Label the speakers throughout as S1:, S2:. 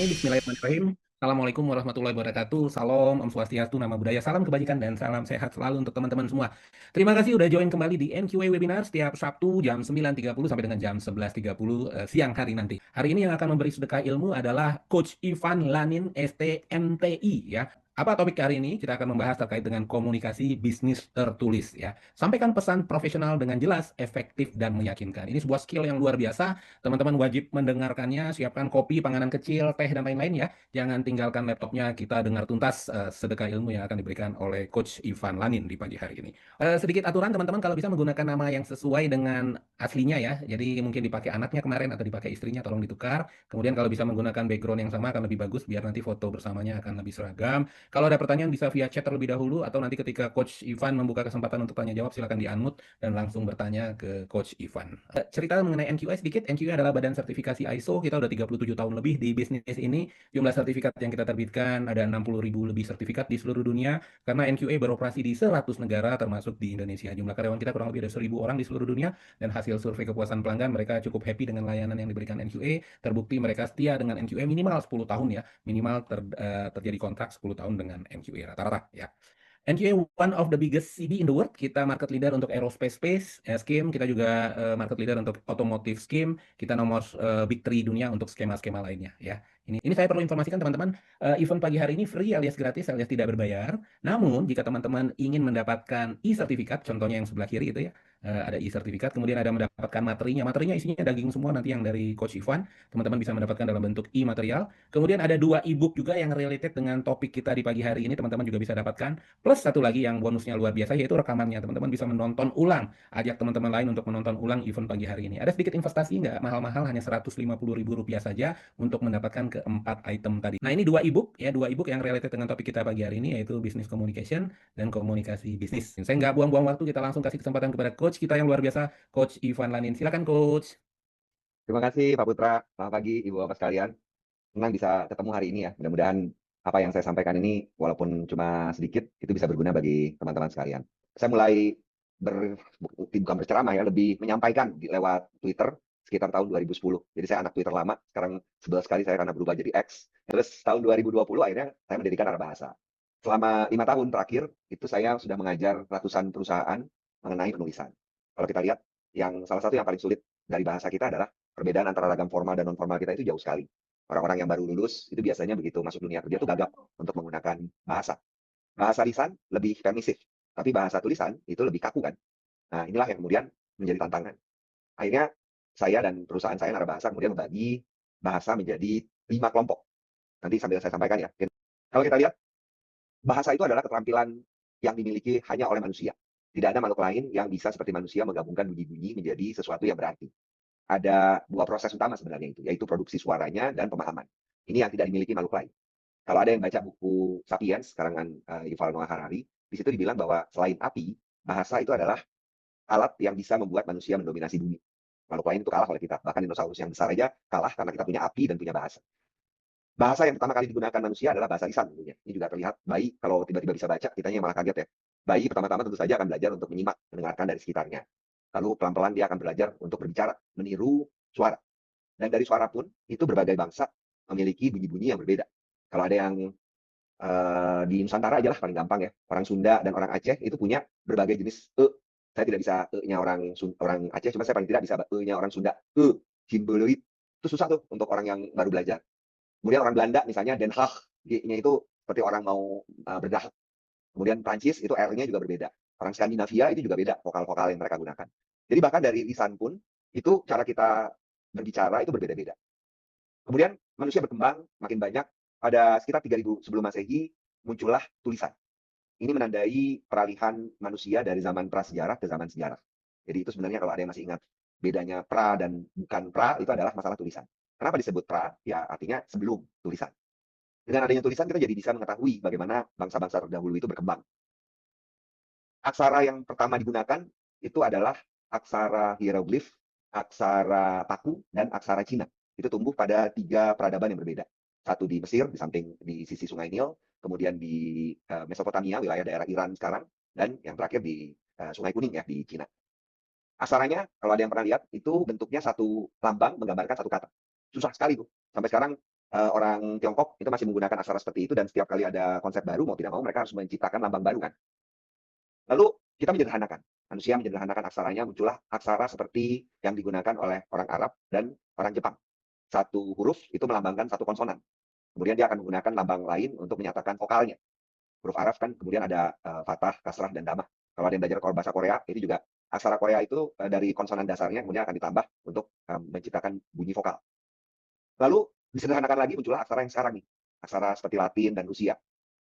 S1: Bismillahirrahmanirrahim. Assalamualaikum warahmatullahi wabarakatuh. Salam, Om Swastiastu, Nama Budaya, salam kebajikan, dan salam sehat selalu untuk teman-teman semua. Terima kasih udah join kembali di NQA Webinar setiap Sabtu jam 9.30 sampai dengan jam 11.30 siang hari nanti. Hari ini yang akan memberi sedekah ilmu adalah Coach Ivan Lanin STMTI ya. Apa topik hari ini? Kita akan membahas terkait dengan komunikasi bisnis tertulis ya. Sampaikan pesan profesional dengan jelas, efektif, dan meyakinkan. Ini sebuah skill yang luar biasa. Teman-teman wajib mendengarkannya, siapkan kopi, panganan kecil, teh, dan lain-lain ya. Jangan tinggalkan laptopnya, kita dengar tuntas sedekah ilmu yang akan diberikan oleh Coach Ivan Lanin di pagi hari ini. Sedikit aturan teman-teman, kalau bisa menggunakan nama yang sesuai dengan aslinya ya. Jadi mungkin dipakai anaknya kemarin atau dipakai istrinya, tolong ditukar. Kemudian kalau bisa menggunakan background yang sama akan lebih bagus, biar nanti foto bersamanya akan lebih seragam. Kalau ada pertanyaan bisa via chat terlebih dahulu, atau nanti ketika Coach Ivan membuka kesempatan untuk tanya jawab, silakan di-unmute dan langsung bertanya ke Coach Ivan. Cerita mengenai NQA sedikit. NQA adalah badan sertifikasi ISO. Kita udah 37 tahun lebih di bisnis ini. Jumlah sertifikat yang kita terbitkan ada 60.000 lebih sertifikat di seluruh dunia. Karena NQA beroperasi di 100 negara termasuk di Indonesia. Jumlah karyawan kita kurang lebih ada 1.000 orang di seluruh dunia. Dan hasil survei kepuasan pelanggan, mereka cukup happy dengan layanan yang diberikan NQA. Terbukti mereka setia dengan NQA minimal 10 tahun ya. Minimal terjadi kontrak 10 tahun dengan NQA rata-rata ya. NQA one of the biggest CB in the world. Kita market leader untuk aerospace scheme. Kita juga market leader untuk automotive scheme. Kita nomor big three dunia untuk skema-skema lainnya ya. Ini saya perlu informasikan teman-teman, event pagi hari ini free alias gratis alias tidak berbayar. Namun jika teman-teman ingin mendapatkan e-sertifikat, contohnya yang sebelah kiri itu ya, ada e-sertifikat, kemudian ada mendapatkan materinya. Materinya isinya daging semua nanti yang dari Coach Ivan. Teman-teman bisa mendapatkan dalam bentuk e-material. Kemudian ada 2 e-book juga yang related dengan topik kita di pagi hari ini. Teman-teman juga bisa dapatkan. Plus satu lagi yang bonusnya luar biasa yaitu rekamannya. Teman-teman bisa menonton ulang. Ajak teman-teman lain untuk menonton ulang event pagi hari ini. Ada sedikit investasi, nggak mahal-mahal, hanya Rp150.000 saja untuk mendapatkan keempat item tadi. Nah ini 2 e-book ya, 2 e-book yang related dengan topik kita pagi hari ini yaitu business communication dan komunikasi bisnis. Saya nggak buang-buang waktu, kita langsung kasih kesempatan kepada coach kita yang luar biasa, Coach Ivan Lanin. Silakan coach.
S2: Terima kasih Pak Putra. Selamat pagi Ibu Bapak sekalian. Senang bisa ketemu hari ini ya. Mudah-mudahan apa yang saya sampaikan ini walaupun cuma sedikit itu bisa berguna bagi teman-teman sekalian. Saya mulai bukan berceramah ya, lebih menyampaikan lewat Twitter sekitar tahun 2010. Jadi saya anak Twitter lama, sekarang sebel sekali saya karena berubah jadi X. Terus tahun 2020 akhirnya saya mendirikan Arah Bahasa. Selama 5 tahun terakhir itu saya sudah mengajar ratusan perusahaan mengenai penulisan. Kalau kita lihat, salah satu yang paling sulit dari bahasa kita adalah perbedaan antara ragam formal dan non formal kita itu jauh sekali. Orang-orang yang baru lulus itu biasanya begitu masuk dunia kerja itu gagap untuk menggunakan bahasa. Bahasa lisan lebih permisif, tapi bahasa tulisan itu lebih kaku kan. Nah inilah yang kemudian menjadi tantangan. Akhirnya saya dan perusahaan saya Nara Bahasa kemudian membagi bahasa menjadi 5 kelompok. Nanti sambil saya sampaikan ya. Kalau kita lihat, bahasa itu adalah keterampilan yang dimiliki hanya oleh manusia. Tidak ada makhluk lain yang bisa seperti manusia menggabungkan bunyi-bunyi menjadi sesuatu yang berarti. Ada 2 proses utama sebenarnya itu, yaitu produksi suaranya dan pemahaman. Ini yang tidak dimiliki makhluk lain. Kalau ada yang baca buku Sapiens karangan Yuval Noah Harari, di situ dibilang bahwa selain api, bahasa itu adalah alat yang bisa membuat manusia mendominasi bumi. Makhluk lain itu kalah oleh kita. Bahkan dinosaurus yang besar aja kalah karena kita punya api dan punya bahasa. Bahasa yang pertama kali digunakan manusia adalah bahasa lisan tentunya. Ini juga terlihat bayi kalau tiba-tiba bisa baca, kitanya yang malah kaget ya. Bayi pertama-tama tentu saja akan belajar untuk menyimak, mendengarkan dari sekitarnya. Lalu pelan-pelan dia akan belajar untuk berbicara, meniru suara. Dan dari suara pun, itu berbagai bangsa memiliki bunyi-bunyi yang berbeda. Kalau ada yang di Nusantara aja lah paling gampang ya. Orang Sunda dan orang Aceh itu punya berbagai jenis e. Saya tidak bisa e-nya orang Aceh, cuma saya paling tidak bisa e-nya orang Sunda. Himboloid. Itu susah tuh untuk orang yang baru belajar. Kemudian orang Belanda misalnya Den Haag, G-nya itu seperti orang mau berdah. Kemudian Prancis itu R-nya juga berbeda. Orang Skandinavia itu juga beda vokal-vokal yang mereka gunakan. Jadi bahkan dari lisan pun itu cara kita berbicara itu berbeda-beda. Kemudian manusia berkembang makin banyak. Pada sekitar 3000 sebelum Masehi muncullah tulisan. Ini menandai peralihan manusia dari zaman prasejarah ke zaman sejarah. Jadi itu sebenarnya kalau ada yang masih ingat bedanya pra dan bukan pra itu adalah masalah tulisan. Kenapa disebut pra? Ya artinya sebelum tulisan. Dengan adanya tulisan kita jadi bisa mengetahui bagaimana bangsa-bangsa terdahulu itu berkembang. Aksara yang pertama digunakan itu adalah aksara hieroglif, aksara paku, dan aksara Cina. Itu tumbuh pada 3 peradaban yang berbeda. Satu di Mesir, di samping di sisi Sungai Nil, kemudian di Mesopotamia, wilayah daerah Iran sekarang, dan yang terakhir di Sungai Kuning ya, di Cina. Aksaranya, kalau ada yang pernah lihat, itu bentuknya satu lambang menggambarkan satu kata. Susah sekali tuh. Sampai sekarang orang Tiongkok itu masih menggunakan aksara seperti itu dan setiap kali ada konsep baru, mau tidak mau mereka harus menciptakan lambang baru kan. Lalu kita menyederhanakan, manusia menyederhanakan aksaranya, muncullah aksara seperti yang digunakan oleh orang Arab dan orang Jepang. Satu huruf itu melambangkan satu konsonan. Kemudian dia akan menggunakan lambang lain untuk menyatakan vokalnya. Huruf Arab kan kemudian ada fathah, kasrah, dan damah. Kalau ada yang belajar bahasa Korea, itu juga aksara Korea itu dari konsonan dasarnya kemudian akan ditambah untuk menciptakan bunyi vokal. Lalu disederhanakan lagi muncullah aksara yang sekarang nih. Aksara seperti Latin dan Rusia.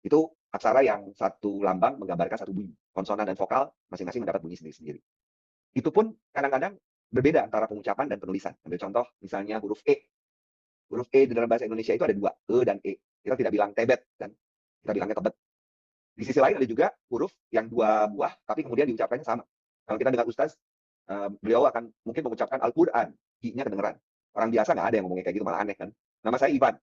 S2: Itu aksara yang satu lambang menggambarkan satu bunyi. Konsonan dan vokal masing-masing mendapat bunyi sendiri-sendiri. Itu pun kadang-kadang berbeda antara pengucapan dan penulisan. Ambil contoh misalnya huruf E. Huruf E di dalam bahasa Indonesia itu ada dua, E dan E. Kita tidak bilang tebet, dan kita bilangnya tebet. Di sisi lain ada juga huruf yang dua buah, tapi kemudian diucapkannya sama. Kalau kita dengar Ustaz, beliau akan mungkin mengucapkan Al-Quran, I-nya kedengeran. Orang biasa nggak ada yang ngomongnya kayak gitu, malah aneh kan. Nama saya Ivan.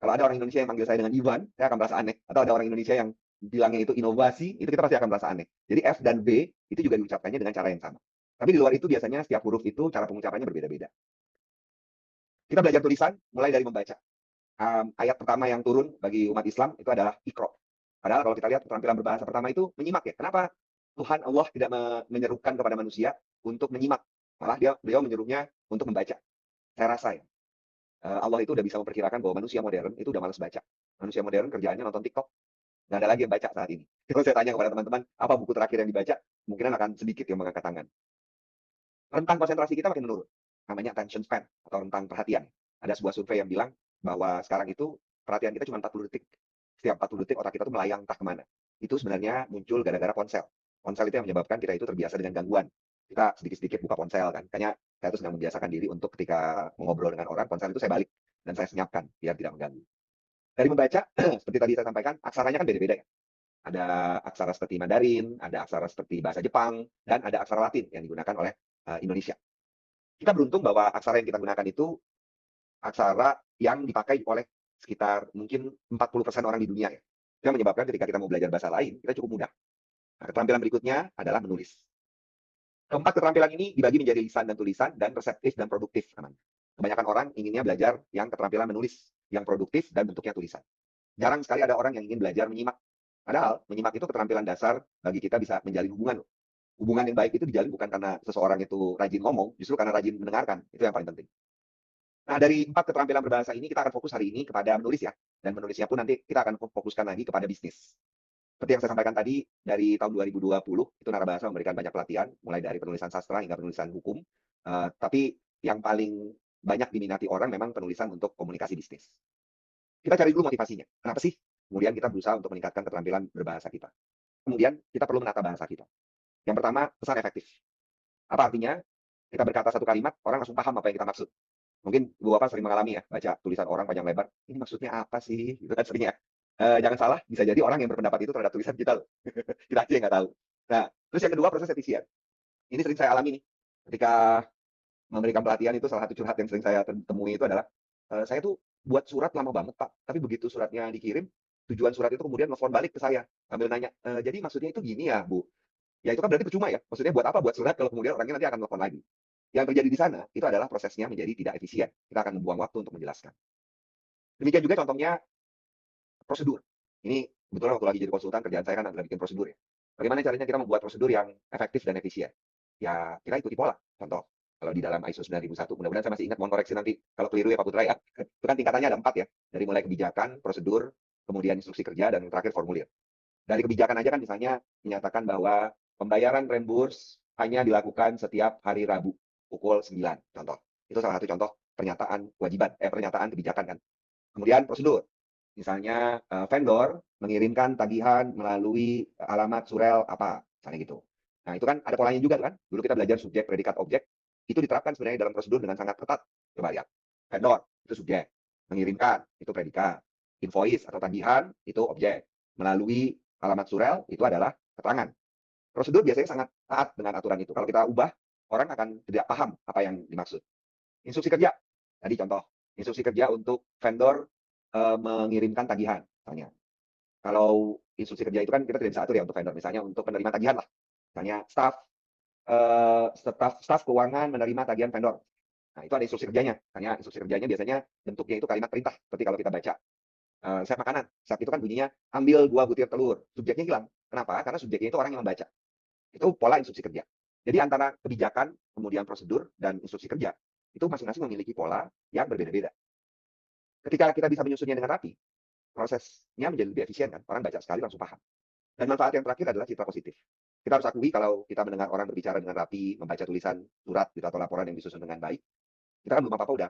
S2: Kalau ada orang Indonesia yang manggil saya dengan Ivan, saya akan merasa aneh. Atau ada orang Indonesia yang bilangnya itu inovasi, itu kita pasti akan merasa aneh. Jadi F dan B itu juga diucapkannya dengan cara yang sama. Tapi di luar itu biasanya setiap huruf itu cara pengucapannya berbeda-beda. Kita belajar tulisan mulai dari membaca. Ayat pertama yang turun bagi umat Islam itu adalah Iqra. Padahal kalau kita lihat keterampilan berbahasa pertama itu menyimak ya. Kenapa Tuhan Allah tidak menyerukan kepada manusia untuk menyimak? Malah beliau menyuruhnya untuk membaca. Saya rasa ya, Allah itu udah bisa memperkirakan bahwa manusia modern itu udah malas baca. Manusia modern kerjaannya nonton TikTok. Nggak ada lagi yang baca saat ini. Kalau saya tanya kepada teman-teman, apa buku terakhir yang dibaca? Kemungkinan akan sedikit yang mengangkat tangan. Rentang konsentrasi kita makin menurun. Namanya attention span atau rentang perhatian. Ada sebuah survei yang bilang bahwa sekarang itu perhatian kita cuma 40 detik. Setiap 40 detik otak kita tuh melayang entah kemana. Itu sebenarnya muncul gara-gara ponsel. Ponsel itu yang menyebabkan kita itu terbiasa dengan gangguan. Kita sedikit-sedikit buka ponsel kan. Kayaknya saya tuh sedang membiasakan diri untuk ketika mengobrol dengan orang, ponsel itu saya balik dan saya senyapkan biar tidak mengganggu. Dari membaca, seperti tadi saya sampaikan, aksaranya kan beda-beda ya. Ada aksara seperti Mandarin, ada aksara seperti bahasa Jepang, dan ada aksara Latin yang digunakan oleh Indonesia. Kita beruntung bahwa aksara yang kita gunakan itu aksara yang dipakai oleh sekitar mungkin 40% orang di dunia ya. Itu yang menyebabkan ketika kita mau belajar bahasa lain, kita cukup mudah. Nah, keterampilan berikutnya adalah menulis. Keempat keterampilan ini dibagi menjadi lisan dan tulisan, dan reseptif dan produktif namanya. Kebanyakan orang inginnya belajar yang keterampilan menulis, yang produktif dan bentuknya tulisan. Jarang sekali ada orang yang ingin belajar menyimak. Padahal menyimak itu keterampilan dasar bagi kita bisa menjalin hubungan. Hubungan yang baik itu dijalin bukan karena seseorang itu rajin ngomong, justru karena rajin mendengarkan. Itu yang paling penting. Nah, dari 4 keterampilan berbahasa ini, kita akan fokus hari ini kepada menulis ya. Dan menulisnya pun nanti kita akan fokuskan lagi kepada bisnis. Seperti yang saya sampaikan tadi, dari tahun 2020, itu Narabahasa memberikan banyak pelatihan, mulai dari penulisan sastra hingga penulisan hukum. Tapi yang paling banyak diminati orang memang penulisan untuk komunikasi bisnis. Kita cari dulu motivasinya. Kenapa sih? Kemudian kita berusaha untuk meningkatkan keterampilan berbahasa kita. Kemudian kita perlu menata bahasa kita. Yang pertama, pesan efektif. Apa artinya? Kita berkata satu kalimat, orang langsung paham apa yang kita maksud. Mungkin Ibu Bapak sering mengalami ya, baca tulisan orang panjang lebar, ini maksudnya apa sih? Gitu kan sering ya. Jangan salah, bisa jadi orang yang berpendapat itu terhadap tulisan kita loh. Kita aja yang nggak tahu. Nah, terus yang kedua proses efisien. Ini sering saya alami nih. Ketika memberikan pelatihan itu salah satu curhat yang sering saya temui itu adalah, saya tuh buat surat lama banget Pak, tapi begitu suratnya dikirim, tujuan surat itu kemudian nelfon balik ke saya, sambil nanya, jadi maksudnya itu gini ya Bu? Ya itu kan berarti percuma ya, maksudnya buat apa buat surat kalau kemudian orangnya nanti akan nelfon lagi. Yang terjadi di sana, itu adalah prosesnya menjadi tidak efisien. Kita akan membuang waktu untuk menjelaskan. Demikian juga contohnya prosedur. Ini kebetulan waktu lagi jadi konsultan, kerjaan saya kan adalah bikin prosedur ya. Bagaimana caranya kita membuat prosedur yang efektif dan efisien? Ya, kita ikuti pola. Contoh, kalau di dalam ISO 9001, mudah-mudahan saya masih ingat, mohon koreksi nanti kalau keliru ya Pak Putra ya. Itu kan tingkatannya ada 4 ya. Dari mulai kebijakan, prosedur, kemudian instruksi kerja, dan terakhir formulir. Dari kebijakan aja kan misalnya menyatakan bahwa pembayaran reimburse hanya dilakukan setiap hari Rabu pukul 9, contoh. Itu salah satu contoh pernyataan kewajiban, pernyataan kebijakan kan. Kemudian prosedur. Misalnya vendor mengirimkan tagihan melalui alamat surel apa, misalnya gitu. Nah, itu kan ada polanya juga kan. Dulu kita belajar subjek, predikat, objek. Itu diterapkan sebenarnya dalam prosedur dengan sangat ketat. Coba lihat. Vendor, itu subjek. Mengirimkan, itu predikat. Invoice atau tagihan, itu objek. Melalui alamat surel, itu adalah keterangan. Prosedur biasanya sangat taat dengan aturan itu. Kalau kita ubah, orang akan tidak paham apa yang dimaksud. Instruksi kerja, tadi contoh. Instruksi kerja untuk vendor mengirimkan tagihan, misalnya. Kalau instruksi kerja itu kan kita tidak bisa atur ya untuk vendor. Misalnya untuk penerima tagihan lah. Misalnya staf keuangan menerima tagihan vendor. Nah, itu ada instruksi kerjanya. Karena instruksi kerjanya biasanya bentuknya itu kalimat perintah. Seperti kalau kita baca, siap makanan. Siap itu kan bunyinya, ambil 2 butir telur. Subjeknya hilang. Kenapa? Karena subjeknya itu orang yang membaca. Itu pola instruksi kerja. Jadi antara kebijakan, kemudian prosedur, dan instruksi kerja, itu masing-masing memiliki pola yang berbeda-beda. Ketika kita bisa menyusunnya dengan rapi, prosesnya menjadi lebih efisien kan. Orang baca sekali langsung paham. Dan manfaat yang terakhir adalah citra positif. Kita harus akui kalau kita mendengar orang berbicara dengan rapi, membaca tulisan surat gitu, atau laporan yang disusun dengan baik, kita kan belum apa-apa udah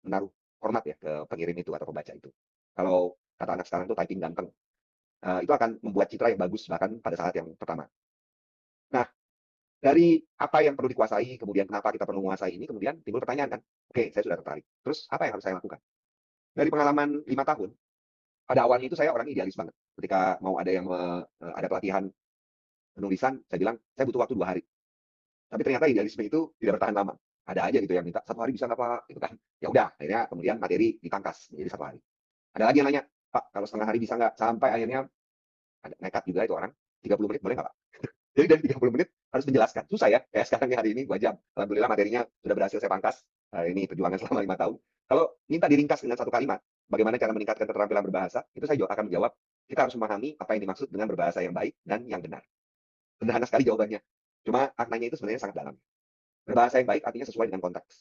S2: menaruh hormat ya ke pengirim itu atau pembaca itu. Kalau kata anak sekarang tuh typing ganteng, itu akan membuat citra yang bagus bahkan pada saat yang pertama. Nah, dari apa yang perlu dikuasai, kemudian kenapa kita perlu menguasai ini, kemudian timbul pertanyaan kan, oke saya sudah tertarik, terus apa yang harus saya lakukan? Dari pengalaman 5 tahun, pada awalnya itu saya orang idealis banget. Ketika mau ada ada pelatihan penulisan, saya bilang, saya butuh waktu 2 hari. Tapi ternyata idealisme itu tidak bertahan lama. Ada aja gitu yang minta, 1 hari bisa nggak Pak? Gitu kan. Ya udah, akhirnya kemudian materi dipangkas menjadi 1 hari. Ada lagi yang nanya, Pak, kalau setengah hari bisa nggak? Sampai akhirnya ada nekat juga itu orang, 30 menit boleh nggak Pak? Jadi dari 30 menit harus menjelaskan. Susah ya, kayak sekarang nih hari ini 2 jam. Alhamdulillah materinya sudah berhasil saya pangkas. Ini perjuangan selama 5 tahun. Kalau minta diringkas dengan 1 kalimat, bagaimana cara meningkatkan keterampilan berbahasa, itu saya akan menjawab, kita harus memahami apa yang dimaksud dengan berbahasa yang baik dan yang benar. Sederhana sekali jawabannya. Cuma maknanya itu sebenarnya sangat dalam. Berbahasa yang baik artinya sesuai dengan konteks.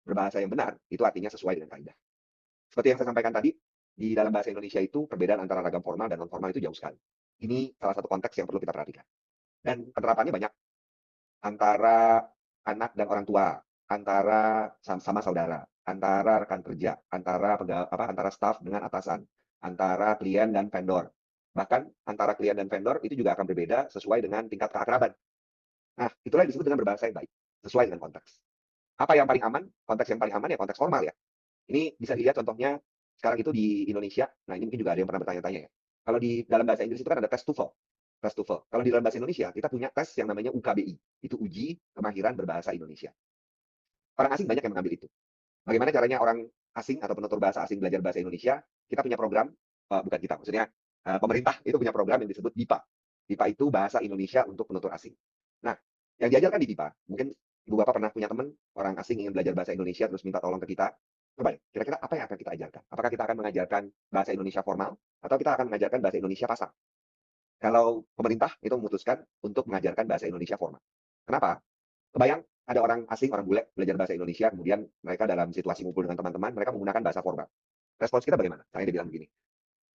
S2: Berbahasa yang benar itu artinya sesuai dengan kaidah. Seperti yang saya sampaikan tadi, di dalam bahasa Indonesia itu perbedaan antara ragam formal dan non formal itu jauh sekali. Ini salah satu konteks yang perlu kita perhatikan. Dan penerapannya banyak antara anak dan orang tua, antara sama saudara, antara rekan kerja, antara staf dengan atasan, antara klien dan vendor. Bahkan antara klien dan vendor itu juga akan berbeda sesuai dengan tingkat keakraban. Nah, itulah yang disebut dengan berbahasa yang baik, sesuai dengan konteks. Apa yang paling aman? Konteks yang paling aman ya konteks formal ya. Ini bisa dilihat contohnya sekarang itu di Indonesia. Nah, ini mungkin juga ada yang pernah bertanya-tanya ya. Kalau di dalam bahasa Inggris itu kan ada tes TOEFL. Tes TOEFL. Kalau di dalam bahasa Indonesia, kita punya tes yang namanya UKBI. Itu Uji Kemahiran Berbahasa Indonesia. Orang asing banyak yang mengambil itu. Bagaimana caranya orang asing atau penutur bahasa asing belajar bahasa Indonesia? Kita punya program, bukan kita, maksudnya pemerintah itu punya program yang disebut BIPA. BIPA itu Bahasa Indonesia untuk Penutur Asing. Nah, yang diajarkan di BIPA, mungkin Ibu Bapak pernah punya teman orang asing ingin belajar bahasa Indonesia terus minta tolong ke kita. Coba deh, kira-kira apa yang akan kita ajarkan? Apakah kita akan mengajarkan bahasa Indonesia formal atau kita akan mengajarkan bahasa Indonesia pasar? Kalau pemerintah itu memutuskan untuk mengajarkan bahasa Indonesia formal. Kenapa? Kebayang ada orang asing, orang bule belajar bahasa Indonesia, kemudian mereka dalam situasi ngumpul dengan teman-teman, mereka menggunakan bahasa formal. Respons kita bagaimana? Saya dia bilang begini,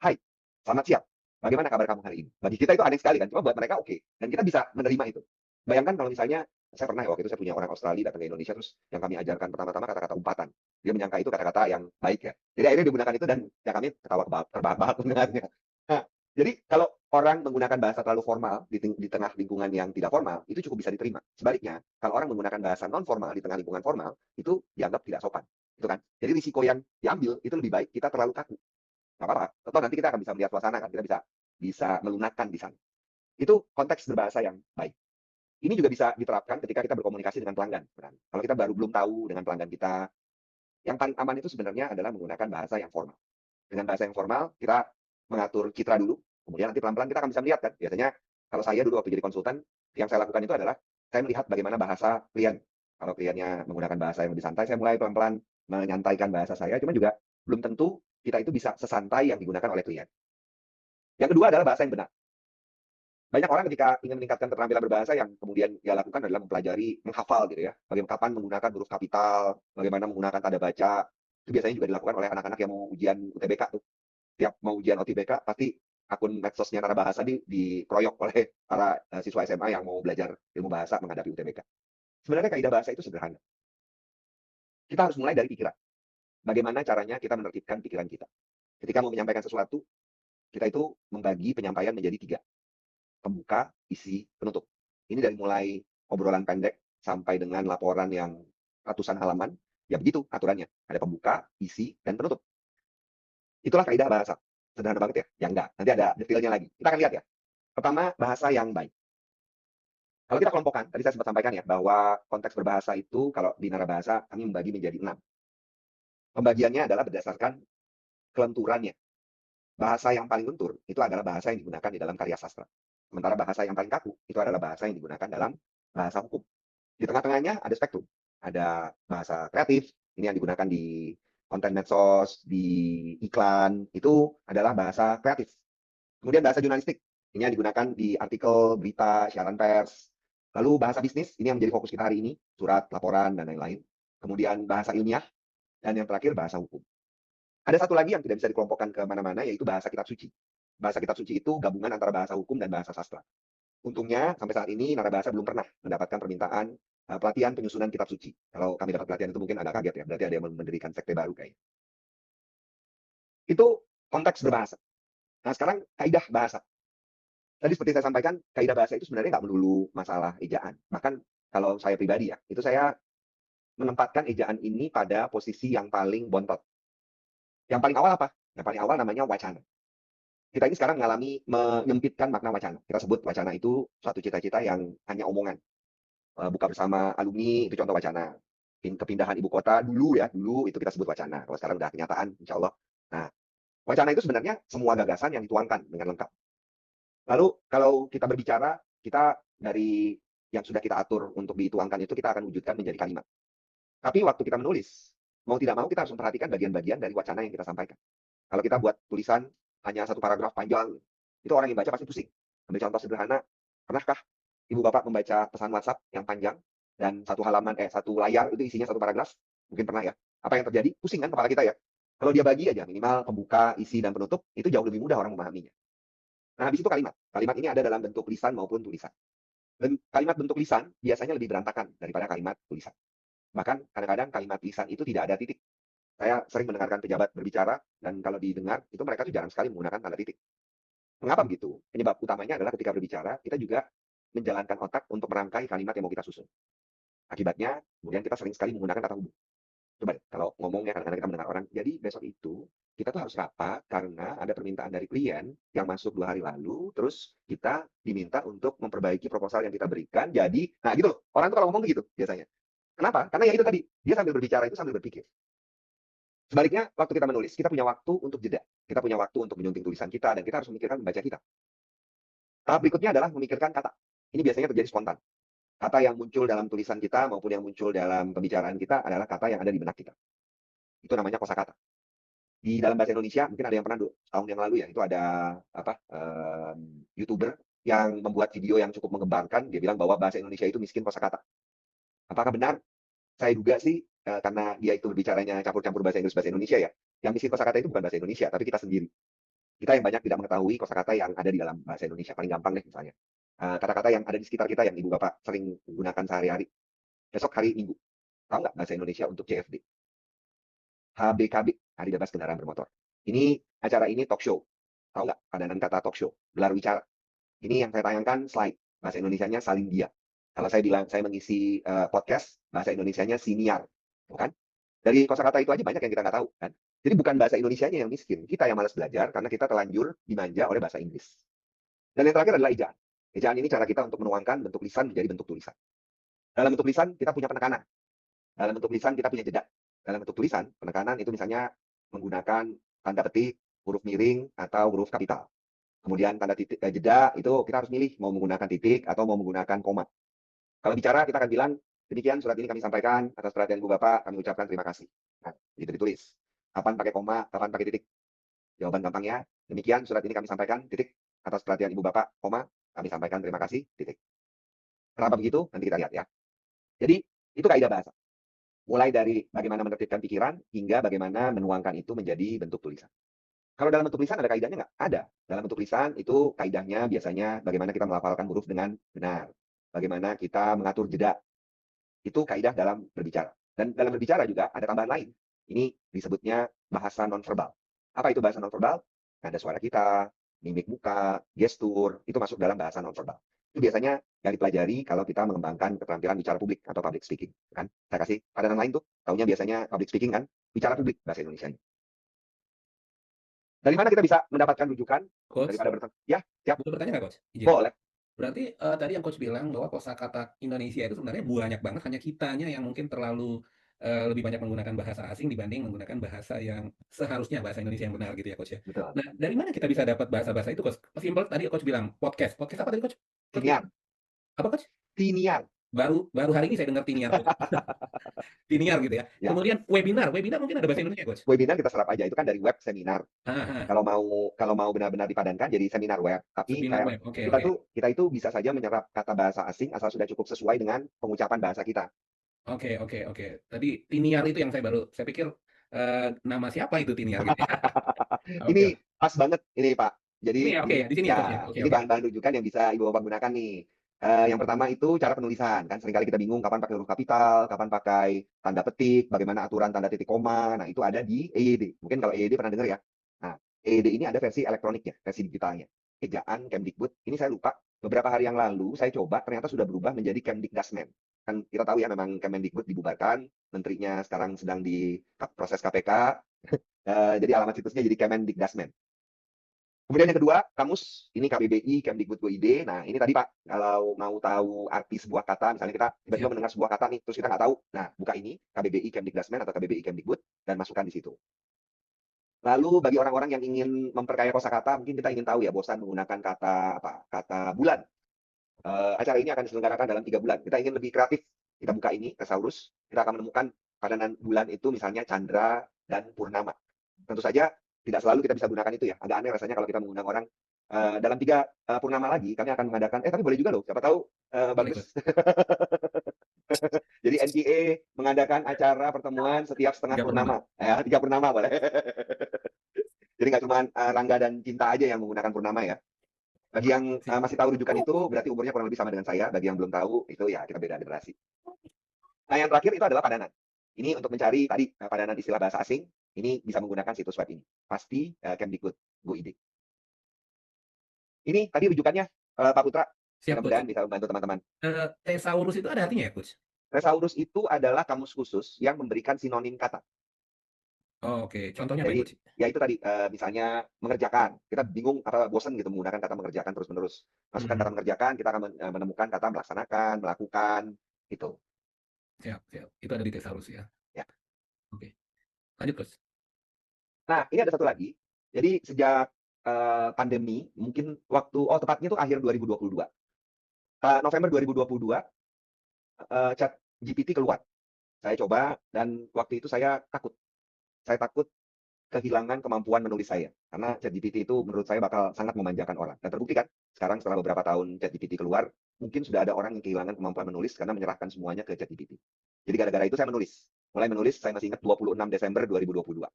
S2: "Hai, selamat siang. Bagaimana kabar kamu hari ini?" Bagi kita itu aneh sekali kan, cuma buat mereka oke. Dan kita bisa menerima itu. Bayangkan kalau misalnya, saya pernah ya waktu itu saya punya orang Australia datang ke Indonesia, terus yang kami ajarkan pertama-tama kata-kata umpatan. Dia menyangka itu kata-kata yang baik ya. Jadi akhirnya dia menggunakan itu dan ya kami ketawa terbahak-bahak mendengarnya. Nah, jadi kalau orang menggunakan bahasa terlalu formal di tengah lingkungan yang tidak formal, itu cukup bisa diterima. Sebaliknya, kalau orang menggunakan bahasa non formal di tengah lingkungan formal, itu dianggap tidak sopan. Itu kan. Jadi risiko yang diambil itu lebih baik kita terlalu kaku. Nggak apa-apa. Atau nanti kita akan bisa melihat suasana kan, kita bisa bisa melunakkan di sana. Itu konteks berbahasa yang baik. Ini juga bisa diterapkan ketika kita berkomunikasi dengan pelanggan. Kalau kita baru belum tahu dengan pelanggan kita, yang paling aman itu sebenarnya adalah menggunakan bahasa yang formal. Dengan bahasa yang formal, kita mengatur citra dulu, kemudian nanti pelan-pelan kita akan bisa melihat kan. Biasanya kalau saya dulu waktu jadi konsultan, yang saya lakukan itu adalah saya melihat bagaimana bahasa klien. Kalau kliennya menggunakan bahasa yang lebih santai, saya mulai pelan-pelan menyantaikan bahasa saya. Cuma juga belum tentu kita itu bisa sesantai yang digunakan oleh klien. Yang kedua adalah bahasa yang benar. Banyak orang ketika ingin meningkatkan keterampilan berbahasa yang kemudian dia lakukan adalah mempelajari, menghafal gitu ya. Bagaimana kapan menggunakan huruf kapital, bagaimana menggunakan tanda baca. Itu biasanya juga dilakukan oleh anak-anak yang mau ujian UTBK tuh. Tiap mau ujian UTBK pasti akun medsosnya Tara Bahasa dikeroyok oleh para siswa SMA yang mau belajar ilmu bahasa menghadapi UTBK. Sebenarnya kaidah bahasa itu sederhana. Kita harus mulai dari pikiran. Bagaimana caranya kita menertibkan pikiran kita. Ketika mau menyampaikan sesuatu, kita itu membagi penyampaian menjadi 3. Pembuka, isi, penutup. Ini dari mulai obrolan pendek sampai dengan laporan yang ratusan halaman, ya begitu aturannya. Ada pembuka, isi, dan penutup. Itulah kaidah bahasa. Sederhana banget ya? Ya enggak, nanti ada detailnya lagi. Kita akan lihat ya. Pertama, bahasa yang baik. Kalau kita kelompokkan, tadi saya sempat sampaikan ya, bahwa konteks berbahasa itu kalau di narabahasa kami membagi menjadi 6. Pembagiannya adalah berdasarkan kelenturannya. Bahasa yang paling lentur itu adalah bahasa yang digunakan di dalam karya sastra. Sementara bahasa yang paling kaku itu adalah bahasa yang digunakan dalam bahasa hukum. Di tengah-tengahnya ada spektrum. Ada bahasa kreatif, Ini yang digunakan di konten medsos, di iklan, itu adalah bahasa kreatif. Kemudian bahasa jurnalistik, ini yang digunakan di artikel, berita, siaran pers. Lalu bahasa bisnis, ini yang menjadi fokus kita hari ini, surat, laporan, dan lain-lain. Kemudian bahasa ilmiah, dan yang terakhir bahasa hukum. Ada satu lagi yang tidak bisa dikelompokkan ke mana-mana, yaitu bahasa kitab suci. Bahasa kitab suci itu gabungan antara bahasa hukum dan bahasa sastra. Untungnya sampai saat ini Narabahasa belum pernah mendapatkan permintaan pelatihan penyusunan kitab suci. Kalau kami dapat pelatihan itu mungkin agak kaget ya, berarti ada yang mendirikan sekte baru kayaknya. Itu konteks berbahasa. Nah sekarang kaidah bahasa. Tadi seperti saya sampaikan, kaidah bahasa itu sebenarnya nggak melulu masalah ejaan. Bahkan kalau saya pribadi ya, itu saya menempatkan ejaan ini pada posisi yang paling bontot. Yang paling awal apa? Yang paling awal namanya wacana. Kita ini sekarang mengalami menyempitkan makna wacana. Kita sebut wacana itu suatu cita-cita yang hanya omongan. Buka bersama alumni, itu contoh wacana. Kepindahan ibu kota dulu ya, dulu itu kita sebut wacana. Kalau sekarang udah kenyataan, insya Allah. Nah, wacana itu sebenarnya semua gagasan yang dituangkan dengan lengkap. Lalu kalau kita berbicara, kita dari yang sudah kita atur untuk dituangkan itu kita akan wujudkan menjadi kalimat. Tapi waktu kita menulis, mau tidak mau kita harus memperhatikan bagian-bagian dari wacana yang kita sampaikan. Kalau kita buat tulisan hanya satu paragraf panjang, itu orang yang baca pasti pusing. Ambil contoh sederhana, pernahkah ibu bapak membaca pesan WhatsApp yang panjang dan satu layar itu isinya satu paragraf? Mungkin pernah ya. Apa yang terjadi? Pusing kan kepala kita ya. Kalau dia bagi aja minimal pembuka, isi dan penutup, itu jauh lebih mudah orang memahaminya. Nah, habis itu kalimat. Kalimat ini ada dalam bentuk lisan maupun tulisan. Dan kalimat bentuk lisan biasanya lebih berantakan daripada kalimat tulisan. Bahkan kadang-kadang kalimat lisan itu tidak ada titik. Saya sering mendengarkan pejabat berbicara, dan kalau didengar, itu mereka tuh jarang sekali menggunakan tanda titik. Mengapa begitu? Penyebab utamanya adalah ketika berbicara, kita juga menjalankan otak untuk merangkai kalimat yang mau kita susun. Akibatnya, kemudian kita sering sekali menggunakan kata hubung. Coba deh, kalau ngomongnya kadang-kadang kita mendengar orang, jadi besok itu kita tuh harus rapat karena ada permintaan dari klien yang masuk 2 hari lalu, terus kita diminta untuk memperbaiki proposal yang kita berikan. Jadi, nah gitu loh. Orang tuh kalau ngomong begitu biasanya. Kenapa? Karena ya itu tadi, dia sambil berbicara itu sambil berpikir. Sebaliknya, waktu kita menulis, kita punya waktu untuk jeda. Kita punya waktu untuk menyunting tulisan kita, dan kita harus memikirkan membaca kita. Tahap berikutnya adalah memikirkan kata. Ini biasanya terjadi spontan. Kata yang muncul dalam tulisan kita maupun yang muncul dalam pembicaraan kita adalah kata yang ada di benak kita. Itu namanya kosakata. Di dalam bahasa Indonesia, mungkin ada yang pernah tahun yang lalu ya, itu ada YouTuber yang membuat video yang cukup menggembarkan. Dia bilang bahwa bahasa Indonesia itu miskin kosakata. Apakah benar? Saya duga sih, karena dia itu berbicaranya campur-campur bahasa Inggris bahasa Indonesia ya. Yang miskin kosakata itu bukan bahasa Indonesia, tapi kita sendiri. Kita yang banyak tidak mengetahui kosakata yang ada di dalam bahasa Indonesia. Paling gampang deh misalnya. Kata-kata yang ada di sekitar kita yang ibu bapak sering gunakan sehari-hari. Besok hari Minggu. Tahu nggak bahasa Indonesia untuk CFD? HBKB, Hari Bebas Kendaraan Bermotor. Ini acara ini talk show. Tahu nggak padanan kata talk show? Gelar bicara. Ini yang saya tayangkan slide. Bahasa Indonesianya saling dia. Kalau saya bilang saya mengisi podcast, bahasa Indonesianya siniar. Bukan? Dari kosakata itu aja banyak yang kita nggak tahu. Kan? Jadi bukan bahasa Indonesianya yang miskin. Kita yang malas belajar karena kita terlanjur dimanja oleh bahasa Inggris. Dan yang terakhir adalah ejaan. Ejaan ini cara kita untuk menuangkan bentuk lisan menjadi bentuk tulisan. Dalam bentuk lisan kita punya penekanan. Dalam bentuk lisan kita punya jeda. Dalam bentuk tulisan, penekanan itu misalnya menggunakan tanda petik, huruf miring, atau huruf kapital. Kemudian tanda titik jeda itu kita harus milih mau menggunakan titik atau mau menggunakan koma. Kalau bicara kita akan bilang, demikian surat ini kami sampaikan atas perhatian Ibu Bapak, kami ucapkan terima kasih. Nah, itu ditulis. Kapan pakai koma, kapan pakai titik. Jawaban gampangnya, demikian surat ini kami sampaikan, titik. Atas perhatian Ibu Bapak, koma, kami sampaikan terima kasih, titik. Kenapa begitu? Nanti kita lihat ya. Jadi, itu kaidah bahasa. Mulai dari bagaimana menertibkan pikiran, hingga bagaimana menuangkan itu menjadi bentuk tulisan. Kalau dalam bentuk lisan ada kaidahnya nggak? Ada. Dalam bentuk lisan itu kaidahnya biasanya bagaimana kita melafalkan huruf dengan benar. Bagaimana kita mengatur jeda. Itu kaidah dalam berbicara. Dan dalam berbicara juga ada tambahan lain. Ini disebutnya bahasa nonverbal. Apa itu bahasa nonverbal? Nada suara kita, mimik muka, gestur, itu masuk dalam bahasa nonverbal. Itu biasanya yang dipelajari kalau kita mengembangkan keterampilan bicara publik atau public speaking. Kan? Saya kasih padanan lain tuh. Taunya biasanya public speaking kan? Bicara publik bahasa Indonesia. Dari mana kita bisa mendapatkan rujukan
S1: Coach,
S2: daripada bertanya? Ya, siap.
S1: boleh bertanya nggak, Coach? Izin.
S2: Boleh.
S1: Berarti tadi yang Coach bilang bahwa kosakata Indonesia itu sebenarnya banyak banget, hanya kitanya yang mungkin terlalu lebih banyak menggunakan bahasa asing dibanding menggunakan bahasa yang seharusnya bahasa Indonesia yang benar gitu ya, Coach ya.
S2: Betul.
S1: Nah, dari mana kita bisa dapat bahasa-bahasa itu, Coach? Simpel tadi Coach bilang podcast. Podcast apa tadi, Coach? Coach
S2: Siniar.
S1: apa, Coach?
S2: Siniar.
S1: baru hari ini saya dengar Tiniar, Coach. Tiniar gitu ya.
S2: Ya,
S1: Kemudian webinar, webinar mungkin ada bahasa Indonesia, Coach.
S2: webinar kita serap aja, itu kan dari web seminar.
S1: Ah, ah,
S2: Kalau mau benar-benar dipadankan jadi seminar web, tapi
S1: seminar
S2: kayak
S1: web. Oke,
S2: kita
S1: oke.
S2: tuh kita itu bisa saja menyerap kata bahasa asing asal sudah cukup sesuai dengan pengucapan bahasa kita.
S1: Oke, oke, oke. Tadi Tiniar itu yang saya pikir nama siapa itu Tiniar gitu ya. Oke,
S2: Ini
S1: oke.
S2: pas banget ini Pak. Jadi
S1: Ini ya, oke
S2: ini
S1: ya, di sini ya, Coach ya.
S2: ya,
S1: Oke,
S2: ini
S1: oke.
S2: bahan-bahan rujukan yang bisa Ibu Bapak gunakan nih. Yang pertama itu cara penulisan. Kan seringkali kita bingung kapan pakai huruf kapital, kapan pakai tanda petik, bagaimana aturan tanda titik koma. Nah, itu ada di EYD. Mungkin kalau EYD pernah dengar ya. Nah, EYD ini ada versi elektroniknya, versi digitalnya. Ejaan Kemdikbud. Ini saya lupa. Beberapa hari yang lalu saya coba, ternyata sudah berubah menjadi Kemdikdasmen. Kan kita tahu ya memang Kemendikbud dibubarkan, menterinya sekarang sedang di proses KPK. Jadi alamat situsnya jadi Kemendikdasmen. Kemudian yang kedua, kamus. Ini KBBI, Kemdikbud.go.id. Nah, ini tadi Pak, kalau mau tahu arti sebuah kata, misalnya kita tiba-tiba
S1: Siap.
S2: mendengar sebuah kata nih, terus kita nggak tahu. Nah, buka ini, KBBI Kemdikdasmen atau KBBI Kemdikbud, dan masukkan di situ. Lalu bagi orang-orang yang ingin memperkaya kosakata, mungkin kita ingin tahu ya, bosan menggunakan kata apa? Kata bulan. Acara ini akan diselenggarakan dalam 3 bulan. Kita ingin lebih kreatif. Kita buka ini, Thesaurus. Kita akan menemukan padanan bulan itu misalnya Chandra dan Purnama. Tentu saja tidak selalu kita bisa gunakan itu ya. Agak aneh rasanya kalau kita mengundang orang dalam 3 purnama lagi, kami akan mengadakan, tapi boleh juga loh, siapa tahu
S1: Boleh, Coach.
S2: bagus. Jadi NCA mengadakan acara pertemuan setiap setengah
S1: 3 purnama.
S2: purnama. 3 purnama boleh. Jadi nggak cuma Rangga dan Cinta aja yang menggunakan purnama ya. Bagi yang
S1: Siap.
S2: masih tahu rujukan itu, berarti umurnya kurang lebih sama dengan saya. Bagi yang belum tahu, itu ya kita beda generasi. Nah, yang terakhir itu adalah padanan. Ini untuk mencari tadi padanan istilah bahasa asing, ini bisa menggunakan situs web ini. Pasti Kemdikbud.go.id. Ini tadi rujukannya, Pak Putra.
S1: Siap, Coach.
S2: Mudah-mudahan bisa membantu teman-teman.
S1: Thesaurus itu ada artinya ya, Coach?
S2: Thesaurus itu adalah kamus khusus yang memberikan sinonim kata.
S1: Oh, oke. Contohnya apa ya,
S2: Jadi,
S1: Coach?
S2: ya itu tadi, misalnya mengerjakan. Kita bingung apa bosan gitu menggunakan kata mengerjakan terus-menerus. Masukkan kata
S1: Mhm.
S2: mengerjakan, kita akan menemukan kata melaksanakan, melakukan, gitu.
S1: Siap, siap. Itu ada di Thesaurus ya.
S2: Ya.
S1: Oke. Lanjut, Coach.
S2: Nah, ini ada satu lagi. Jadi sejak pandemi, mungkin tepatnya itu akhir 2022. November 2022, Chat GPT keluar. Saya coba dan waktu itu saya takut. Saya takut kehilangan kemampuan menulis saya. Karena ChatGPT itu menurut saya bakal sangat memanjakan orang. Dan terbukti kan, sekarang setelah beberapa tahun ChatGPT keluar, mungkin sudah ada orang yang kehilangan kemampuan menulis karena menyerahkan semuanya ke ChatGPT. Jadi gara-gara itu saya menulis. Mulai menulis, saya masih ingat 26 Desember 2022.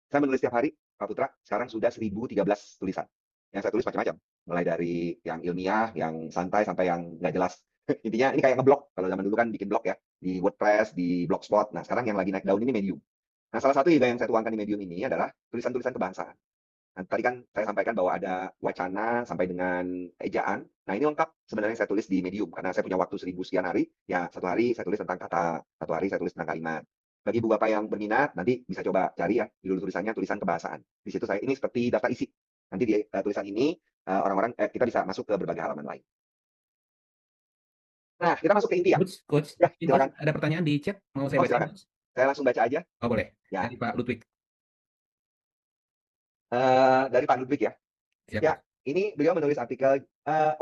S2: Saya menulis setiap hari, Pak Putra, sekarang sudah 1013 tulisan. Yang saya tulis macam-macam. Mulai dari yang ilmiah, yang santai, sampai yang nggak jelas. Intinya ini kayak ngeblog. Kalau zaman dulu kan bikin blog ya, di WordPress, di Blogspot. Nah, sekarang yang lagi naik daun ini Medium. Nah, salah satu juga yang saya tuangkan di Medium ini adalah tulisan-tulisan kebangsaan. Nah, tadi kan saya sampaikan bahwa ada wacana sampai dengan ejaan. Nah, ini lengkap sebenarnya saya tulis di Medium karena saya punya waktu 1000 sekian hari. Ya, satu hari saya tulis tentang kata, satu hari saya tulis tentang kalimat. Bagi ibu bapak yang berminat, nanti bisa coba cari ya judul tulisannya tulisan kebahasaan. Di situ saya ini seperti daftar isi. Nanti di tulisan ini orang-orang kita bisa masuk ke berbagai halaman lain. Nah, kita masuk ke inti ya.
S1: Coach, Coach,
S2: Ya,
S1: ini Coach,
S2: silakan.
S1: ada pertanyaan di chat, mau saya
S2: Oh,
S1: bacain,
S2: silakan.
S1: Coach?
S2: Saya langsung baca aja.
S1: Oh, boleh.
S2: Ya,
S1: Dari Pak Ludwig.
S2: dari Pak Ludwig ya.
S1: Siap,
S2: Ya,
S1: Coach.
S2: ini beliau menulis artikel,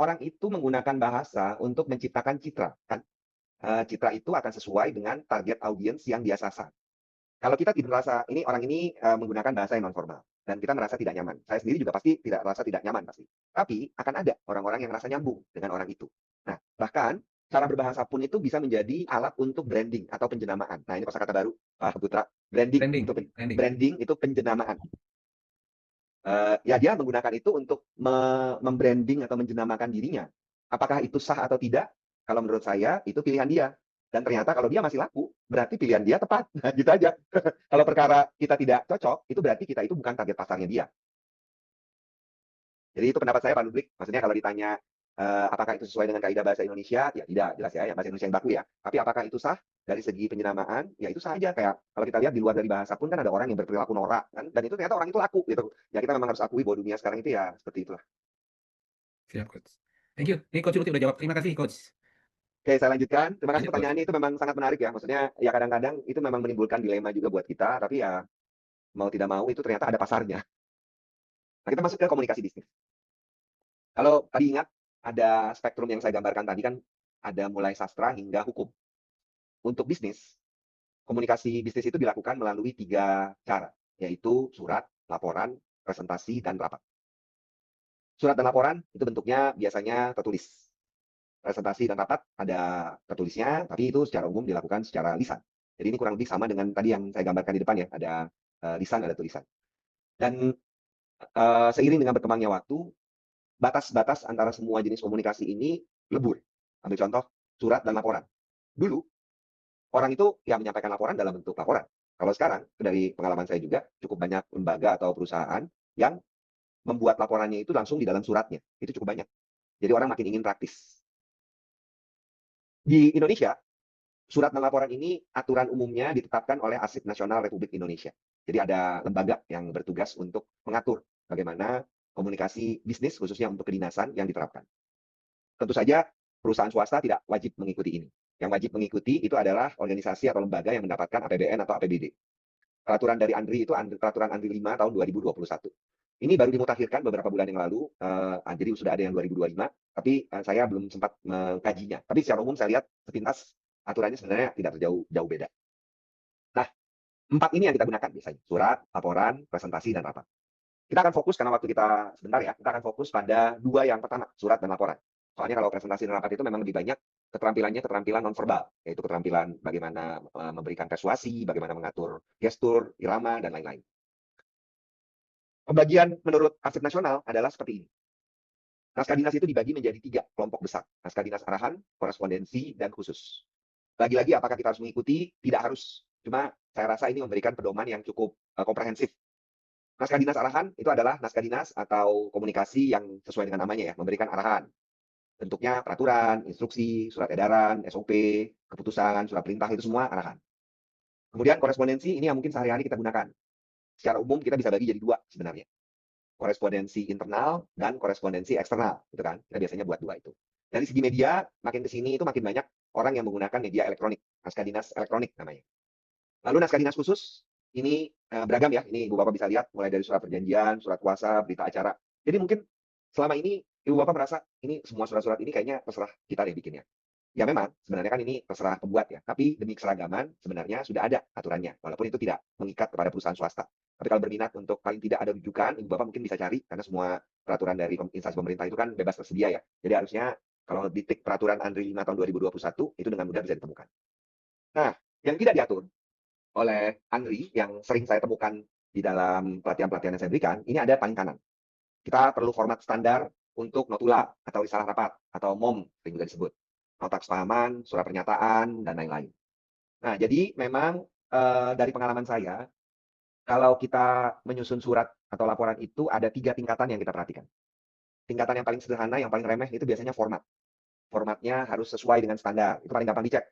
S2: orang itu menggunakan bahasa untuk menciptakan citra, kan. Citra itu akan sesuai dengan target audiens yang dia sasar. Kalau kita tidak merasa ini orang ini, menggunakan bahasa yang non formal dan kita merasa tidak nyaman. Saya sendiri juga pasti tidak merasa tidak nyaman pasti. Tapi akan ada orang-orang yang merasa nyambung dengan orang itu. Nah, bahkan cara berbahasa pun itu bisa menjadi alat untuk branding atau penjenamaan. Nah, ini kosakata baru, Pak Putra.
S1: Branding, branding.
S2: Branding itu penjenamaan. Ya dia menggunakan itu untuk membranding atau menjenamakan dirinya. Apakah itu sah atau tidak? Kalau menurut saya itu pilihan dia. Dan ternyata kalau dia masih laku, berarti pilihan dia tepat. Nah, gitu aja. Kalau perkara kita tidak cocok, itu berarti kita itu bukan target pasarnya dia. Jadi itu pendapat saya Pak Ludwig. Maksudnya kalau ditanya apakah itu sesuai dengan kaidah bahasa Indonesia? Ya tidak, jelas ya, bahasa Indonesia yang baku ya. Tapi apakah itu sah dari segi penjenamaan? Ya itu sah aja. Kayak kalau kita lihat di luar dari bahasa pun kan ada orang yang berperilaku norak kan, dan itu ternyata orang itu laku gitu. Ya kita memang harus akui bahwa dunia sekarang itu ya seperti itulah.
S1: Siap, Coach. Thank you. Ini Coach Luti udah jawab. Terima kasih, Coach.
S2: Oke, saya lanjutkan. Terima kasih
S1: Lanjut, Coach.
S2: pertanyaannya itu memang sangat menarik ya. Maksudnya ya kadang-kadang itu memang menimbulkan dilema juga buat kita, tapi ya mau tidak mau itu ternyata ada pasarnya. Nah, kita masuk ke komunikasi bisnis. Kalau tadi ingat ada spektrum yang saya gambarkan tadi kan ada mulai sastra hingga hukum. Untuk bisnis, komunikasi bisnis itu dilakukan melalui 3 cara, yaitu surat, laporan, presentasi, dan rapat. Surat dan laporan itu bentuknya biasanya tertulis. Presentasi dan rapat ada tertulisnya, tapi itu secara umum dilakukan secara lisan. Jadi ini kurang lebih sama dengan tadi yang saya gambarkan di depan ya, ada lisan, ada tulisan. Dan seiring dengan berkembangnya waktu, batas-batas antara semua jenis komunikasi ini lebur. Ambil contoh surat dan laporan. Dulu orang itu yang menyampaikan laporan dalam bentuk laporan. Kalau sekarang dari pengalaman saya juga cukup banyak lembaga atau perusahaan yang membuat laporannya itu langsung di dalam suratnya. Itu cukup banyak. Jadi orang makin ingin praktis. Di Indonesia, surat dan laporan ini aturan umumnya ditetapkan oleh Arsip Nasional Republik Indonesia. Jadi ada lembaga yang bertugas untuk mengatur bagaimana komunikasi bisnis khususnya untuk kedinasan yang diterapkan. Tentu saja perusahaan swasta tidak wajib mengikuti ini. Yang wajib mengikuti itu adalah organisasi atau lembaga yang mendapatkan APBN atau APBD. Peraturan dari ANDRI itu peraturan ANDRI 5 tahun 2021. Ini baru dimutakhirkan beberapa bulan yang lalu, jadi sudah ada yang 2025, tapi saya belum sempat mengkajinya. Tapi secara umum saya lihat sepintas aturannya sebenarnya tidak jauh beda. Nah, 4 ini yang kita gunakan biasanya, surat, laporan, presentasi, dan rapat. Kita akan fokus karena waktu kita sebentar ya, kita akan fokus pada 2 yang pertama, surat dan laporan. Soalnya kalau presentasi dan rapat itu memang lebih banyak keterampilannya keterampilan nonverbal, yaitu keterampilan bagaimana memberikan persuasi, bagaimana mengatur gestur, irama, dan lain-lain. Pembagian menurut Arsip Nasional adalah seperti ini. Naskah dinas itu dibagi menjadi 3 kelompok besar. Naskah dinas arahan, korespondensi, dan khusus. Lagi-lagi apakah kita harus mengikuti? Tidak harus. Cuma saya rasa ini memberikan pedoman yang cukup komprehensif. Naskah dinas arahan itu adalah naskah dinas atau komunikasi yang sesuai dengan namanya ya, memberikan arahan. Bentuknya peraturan, instruksi, surat edaran, SOP, keputusan, surat perintah, itu semua arahan. Kemudian korespondensi ini yang mungkin sehari-hari kita gunakan. Secara umum kita bisa bagi jadi 2 sebenarnya. Korespondensi internal dan korespondensi eksternal, gitu kan. Kita biasanya buat 2 itu. Dari segi media, makin ke sini itu makin banyak orang yang menggunakan media elektronik, naskah dinas elektronik namanya. Lalu naskah dinas khusus, ini beragam ya, ini Ibu Bapak bisa lihat, mulai dari surat perjanjian, surat kuasa, berita acara. Jadi mungkin selama ini Ibu Bapak merasa, ini semua surat-surat ini kayaknya terserah kita deh bikinnya. Ya memang, sebenarnya kan ini terserah pembuat ya, tapi demi keseragaman sebenarnya sudah ada aturannya, walaupun itu tidak mengikat kepada perusahaan swasta. Tapi kalau berminat untuk paling tidak ada rujukan, Ibu Bapak mungkin bisa cari, karena semua peraturan dari instansi pemerintah itu kan bebas tersedia ya. Jadi harusnya kalau ditik peraturan ANDRI 5 tahun 2021, itu dengan mudah bisa ditemukan. Nah, yang tidak diatur oleh ANDRI, yang sering saya temukan di dalam pelatihan-pelatihan yang saya berikan, ini ada paling kanan. Kita perlu format standar untuk notula atau risalah rapat, atau MOM, sering juga disebut. Nota kesepahaman, surat pernyataan, dan lain-lain. Nah, jadi memang dari pengalaman saya, kalau kita menyusun surat atau laporan itu ada 3 tingkatan yang kita perhatikan. Tingkatan yang paling sederhana, yang paling remeh itu biasanya format. Formatnya harus sesuai dengan standar, itu paling gampang dicek.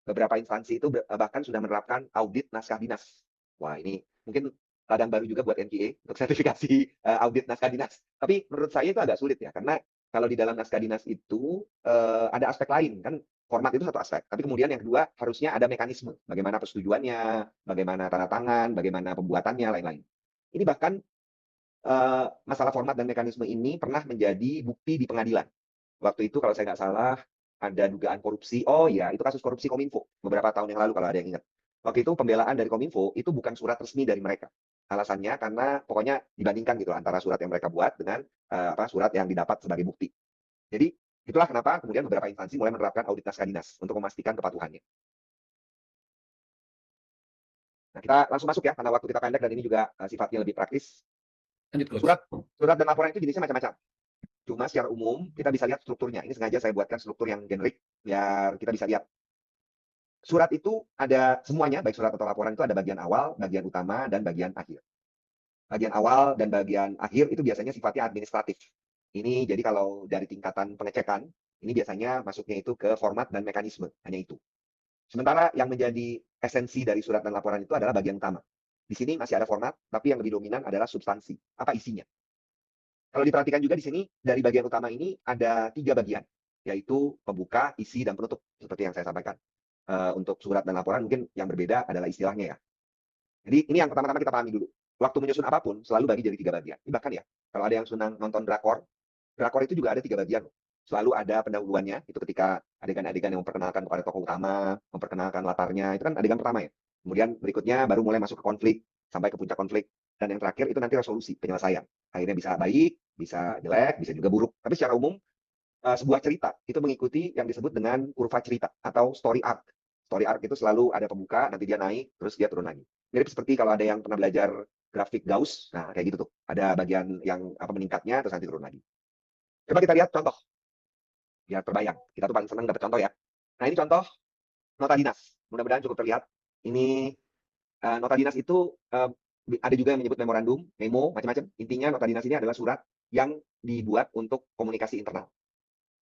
S2: Beberapa instansi itu bahkan sudah menerapkan audit naskah dinas. Wah, ini mungkin ladang baru juga buat NKA untuk sertifikasi audit naskah dinas. Tapi menurut saya itu agak sulit ya, karena kalau di dalam naskah dinas itu ada aspek lain kan, format itu satu aspek. Tapi kemudian yang kedua harusnya ada mekanisme, bagaimana persetujuannya, bagaimana tanda tangan, bagaimana pembuatannya, lain-lain. Ini bahkan masalah format dan mekanisme ini pernah menjadi bukti di pengadilan. Waktu itu kalau saya nggak salah ada dugaan korupsi. Oh ya, itu kasus korupsi Kominfo beberapa tahun yang lalu kalau ada yang ingat. Waktu itu pembelaan dari Kominfo itu bukan surat resmi dari mereka. Alasannya karena pokoknya dibandingkan gitu antara surat yang mereka buat dengan surat yang didapat sebagai bukti. Jadi itulah kenapa kemudian beberapa instansi mulai menerapkan audit naskah dinas untuk memastikan kepatuhannya. Nah, kita langsung masuk ya karena waktu kita pendek dan ini juga sifatnya lebih praktis.
S1: Lanjut, Coach.
S2: Surat dan laporan itu jenisnya macam-macam. Cuma secara umum kita bisa lihat strukturnya. Ini sengaja saya buatkan struktur yang generik biar kita bisa lihat. Surat itu ada semuanya, baik surat atau laporan itu ada bagian awal, bagian utama, dan bagian akhir. Bagian awal dan bagian akhir itu biasanya sifatnya administratif. Ini jadi kalau dari tingkatan pengecekan, ini biasanya masuknya itu ke format dan mekanisme, hanya itu. Sementara yang menjadi esensi dari surat dan laporan itu adalah bagian utama. Di sini masih ada format, tapi yang lebih dominan adalah substansi, apa isinya. Kalau diperhatikan juga di sini, dari bagian utama ini ada 3 bagian, yaitu pembuka, isi, dan penutup, seperti yang saya sampaikan. Untuk surat dan laporan mungkin yang berbeda adalah istilahnya ya. Jadi ini yang pertama-tama kita pahami dulu. Waktu menyusun apapun selalu bagi jadi 3 bagian. Ini bahkan ya, kalau ada yang senang nonton drakor, drakor itu juga ada 3 bagian. selalu ada pendahuluannya, itu ketika adegan-adegan yang memperkenalkan kepada tokoh utama, memperkenalkan latarnya, itu kan adegan pertama ya. Kemudian berikutnya baru mulai masuk ke konflik, sampai ke puncak konflik. Dan yang terakhir itu nanti resolusi, penyelesaian. Akhirnya bisa baik, bisa jelek, bisa juga buruk. Tapi secara umum, sebuah cerita itu mengikuti yang disebut dengan kurva cerita atau story arc. Story arc itu selalu ada pembuka, nanti dia naik, terus dia turun lagi. Mirip seperti kalau ada yang pernah belajar grafik Gauss, nah kayak gitu tuh. Ada bagian yang meningkatnya, terus nanti turun lagi. Coba kita lihat contoh, biar terbayang. Kita tuh paling senang dapat contoh ya. Nah ini contoh nota dinas. Mudah-mudahan cukup terlihat. Ini nota dinas itu ada juga yang menyebut memorandum, memo, macam-macam. Intinya nota dinas ini adalah surat yang dibuat untuk komunikasi internal.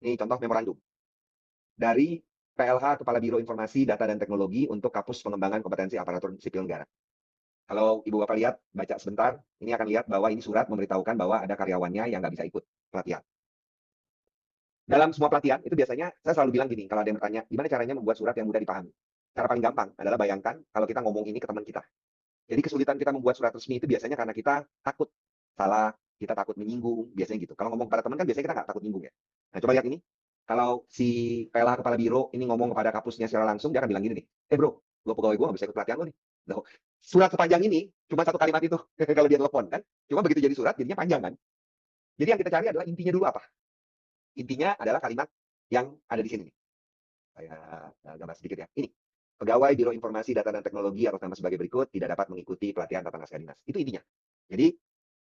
S2: Ini contoh memorandum dari PLH Kepala Biro Informasi Data dan Teknologi untuk Kapus Pengembangan Kompetensi Aparatur Sipil Negara. Kalau Ibu Bapak lihat, baca sebentar, ini akan lihat bahwa ini surat memberitahukan bahwa ada karyawannya yang nggak bisa ikut pelatihan. Dalam semua pelatihan, itu biasanya saya selalu bilang gini, kalau ada yang bertanya, gimana caranya membuat surat yang mudah dipahami? Cara paling gampang adalah bayangkan kalau kita ngomong ini ke teman kita. Jadi kesulitan kita membuat surat resmi itu biasanya karena kita takut salah, kita takut menyinggung, biasanya gitu. Kalau ngomong kepada teman kan biasanya kita nggak takut menyinggung ya. Nah coba lihat ini, kalau si PLH Kepala Biro ini ngomong kepada kapusnya secara langsung, dia akan bilang gini nih, bro, gue pegawai gue nggak bisa ikut pelatihan lo nih. Loh, surat sepanjang ini cuma satu kalimat itu kalau dia telepon kan. Cuma begitu jadi surat jadinya panjang kan. Jadi yang kita cari adalah intinya dulu apa? Intinya adalah kalimat yang ada di sini. Saya gambar sedikit ya. Ini, pegawai Biro Informasi Data dan Teknologi atau nama sebagai berikut tidak dapat mengikuti pelatihan tata naskah dinas. Itu intinya. Jadi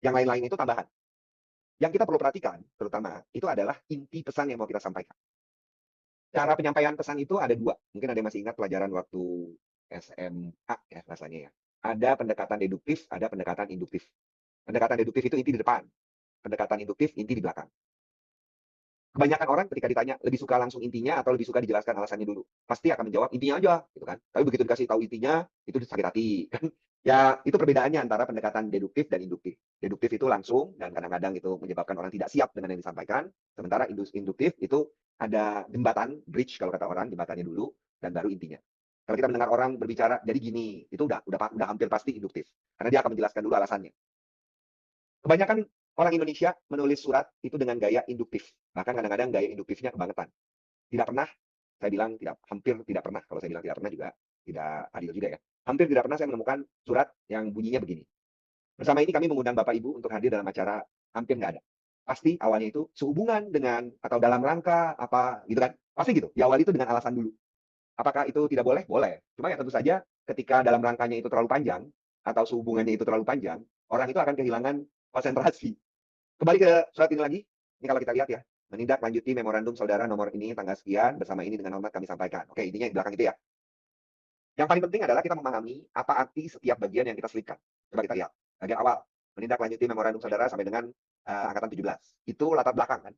S2: yang lain-lain itu tambahan. Yang kita perlu perhatikan, terutama, itu adalah inti pesan yang mau kita sampaikan. Cara penyampaian pesan itu ada dua. Mungkin ada yang masih ingat pelajaran waktu SMA ya rasanya ya. Ada pendekatan deduktif, ada pendekatan induktif. Pendekatan deduktif itu inti di depan. Pendekatan induktif inti di belakang. Kebanyakan orang ketika ditanya lebih suka langsung intinya atau lebih suka dijelaskan alasannya dulu, pasti akan menjawab intinya aja, gitu kan. Tapi begitu dikasih tahu intinya, itu sakit hati. Kan? Ya, itu perbedaannya antara pendekatan deduktif dan induktif. Deduktif itu langsung dan kadang-kadang itu menyebabkan orang tidak siap dengan yang disampaikan. Sementara induktif itu ada jembatan, bridge kalau kata orang, jembatannya dulu dan baru intinya. Kalau kita mendengar orang berbicara, jadi gini, itu udah hampir pasti induktif. Karena dia akan menjelaskan dulu alasannya. Kebanyakan orang Indonesia menulis surat itu dengan gaya induktif. Bahkan kadang-kadang gaya induktifnya kebangetan. Tidak pernah, saya bilang hampir tidak pernah. Kalau saya bilang tidak pernah juga tidak adil juga ya. Hampir tidak pernah saya menemukan surat yang bunyinya begini. Bersama ini kami mengundang Bapak Ibu untuk hadir dalam acara, hampir nggak ada. Pasti awalnya itu sehubungan dengan atau dalam rangka apa gitu kan. Pasti gitu. Diawali itu dengan alasan dulu. Apakah itu tidak boleh? Boleh. Cuma ya tentu saja ketika dalam rangkanya itu terlalu panjang atau sehubungannya itu terlalu panjang, orang itu akan kehilangan konsentrasi. Kembali ke surat ini lagi. Ini kalau kita lihat ya, menindaklanjuti memorandum saudara nomor ini tanggal sekian, bersama ini dengan hormat kami sampaikan. Oke, intinya di belakang itu ya. Yang paling penting adalah kita memahami apa arti setiap bagian yang kita selipkan. Coba kita lihat. Bagian awal, menindaklanjuti memorandum saudara sampai dengan angkatan 17. Itu latar belakang kan.